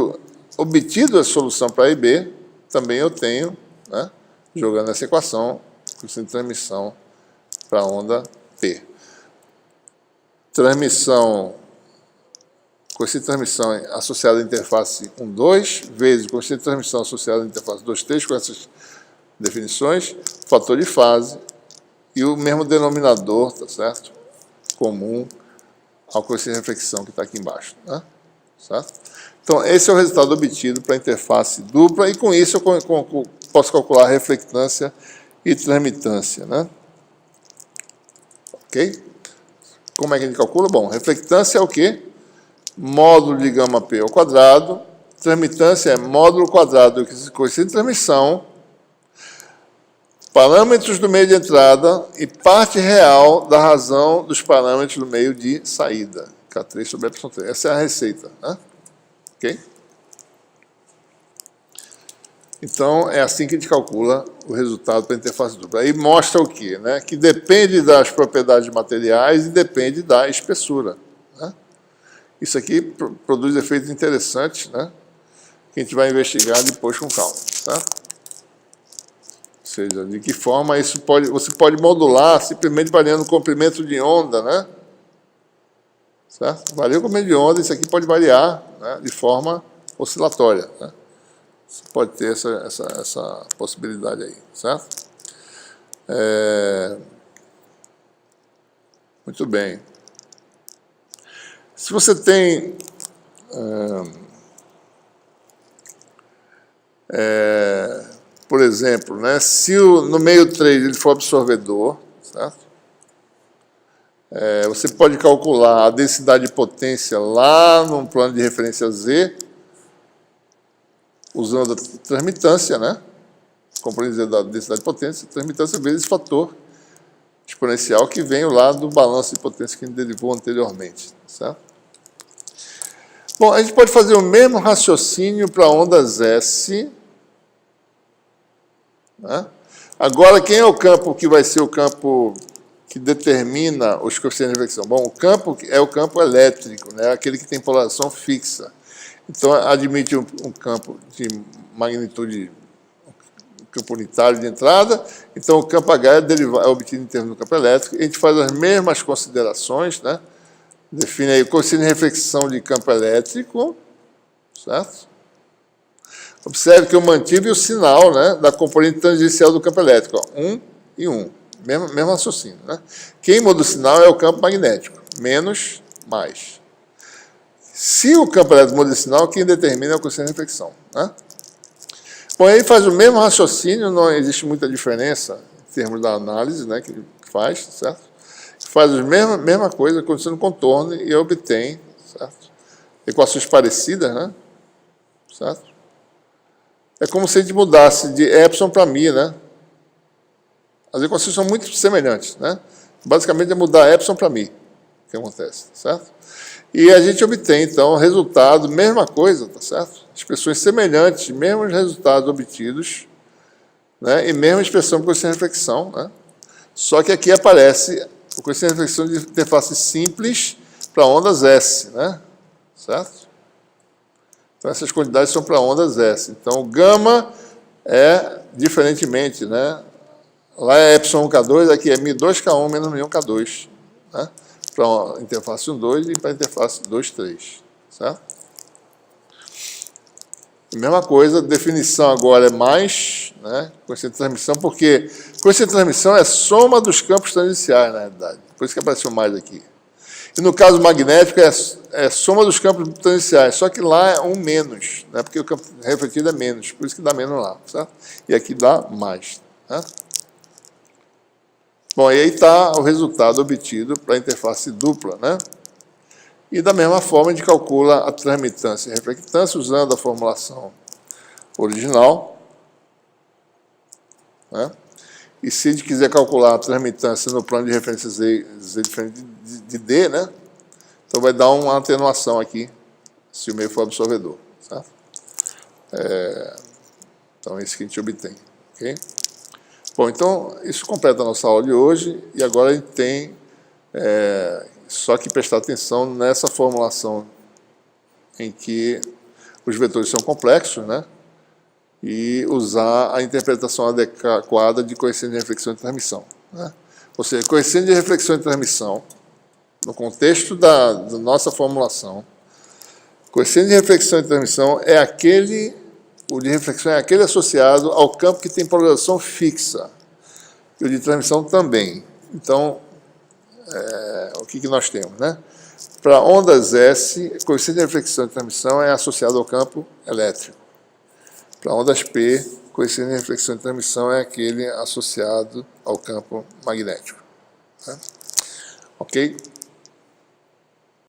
obtido a solução para A e B, também eu tenho, né, jogando essa equação, coeficiente de transmissão para a onda P. Coeficiente de transmissão associado à interface 1, 2, vezes coeficiente de transmissão associado à interface 2, 3, com essas definições, fator de fase e o mesmo denominador, tá certo? Comum ao coeficiente de reflexão que está aqui embaixo, né? Certo? Então, esse é o resultado obtido para a interface dupla, e com isso eu posso calcular a reflectância e transmitância, né? Ok? Como é que a gente calcula? Bom, reflectância é o quê? Módulo de gama P ao quadrado. Transmitância é módulo quadrado do coeficiente de transmissão, parâmetros do meio de entrada e parte real da razão dos parâmetros do meio de saída. K3 sobre ε3. Essa é a receita, né? Ok? Então, é assim que a gente calcula o resultado para a interface dupla. Aí mostra o quê? Né? Que depende das propriedades materiais e depende da espessura. Né? Isso aqui produz efeitos interessantes, né, que a gente vai investigar depois com calma. Tá? Ou seja, de que forma isso você pode modular simplesmente variando o comprimento de onda, né? Certo? Varia o comprimento de onda, isso aqui pode variar, né, de forma oscilatória. Né? Você pode ter essa possibilidade aí, certo? Muito bem. Se você tem por exemplo, né, se no meio 3 ele for absorvedor, certo? Você pode calcular a densidade de potência lá no plano de referência Z, usando a transmitância, né? Componente da densidade de potência, transmitância vezes fator exponencial que vem lá do balanço de potência que a gente derivou anteriormente, certo? Bom, a gente pode fazer o mesmo raciocínio para ondas S, né? Agora, quem é o campo que vai ser o campo que determina os coeficientes de reflexão? Bom, o campo é o campo elétrico, né? Aquele que tem polarização fixa. Então, admite um campo de magnitude, um campo unitário de entrada. Então, o campo H é obtido em termos do campo elétrico. A gente faz as mesmas considerações, né? Define aí o coeficiente de reflexão de campo elétrico, certo? Observe que eu mantive o sinal, né, da componente tangencial do campo elétrico, ó, 1 e 1, mesmo raciocínio, né? Quem muda o sinal é o campo magnético, menos, mais. Se o campo elétrico muda o sinal, quem determina é o coeficiente de reflexão, né? Bom, aí faz o mesmo raciocínio, não existe muita diferença em termos da análise, né, que faz, certo? Faz a mesma coisa, acontecendo no contorno e obtém, certo? Equações parecidas, né? Certo? É como se a gente mudasse de epsilon para mi, né? As equações são muito semelhantes, né? Basicamente é mudar epsilon para mi que acontece, certo? E a gente obtém, então, o resultado, mesma coisa, tá certo? Expressões semelhantes, mesmos resultados obtidos, né? E mesma expressão para coeficiente de reflexão, né? Só que aqui aparece o coeficiente de reflexão de interface simples para ondas S, né? Certo? Então, essas quantidades são para ondas S. Então, o gama é diferentemente, né? Lá é ε1K2, aqui é Mi2K1 menos Mi1K2, né? Para a interface 1,2 e para a interface 2,3, certo? Mesma coisa, definição agora é mais, né? Coeficiente de transmissão, porque coeficiente de transmissão é soma dos campos tangenciais, na realidade. Por isso que apareceu mais aqui. E no caso magnético é soma dos campos tangenciais, só que lá é 1 menos, né? Porque o campo refletido é menos, por isso que dá menos lá, certo? E aqui dá mais, né? Bom, e aí está o resultado obtido para a interface dupla, né? E da mesma forma a gente calcula a transmitância e reflectância usando a formulação original, né? E se a gente quiser calcular a transmitância no plano de referência Z diferente de D, né? Então vai dar uma atenuação aqui, se o meio for absorvedor, certo? Então é isso que a gente obtém, ok? Bom, então isso completa a nossa aula de hoje, e agora a gente tem só que prestar atenção nessa formulação em que os vetores são complexos, né? E usar a interpretação adequada de coeficiente de reflexão e transmissão, né? Ou seja, coeficiente de reflexão e transmissão, no contexto da nossa formulação, coeficiente de reflexão e transmissão é aquele, o de reflexão é aquele associado ao campo que tem polarização fixa, e o de transmissão também. Então, o que nós temos, né? Para ondas S, coeficiente de reflexão e transmissão é associado ao campo elétrico. Para ondas P, coeficiente de reflexão e transmissão é aquele associado ao campo magnético, né? Ok?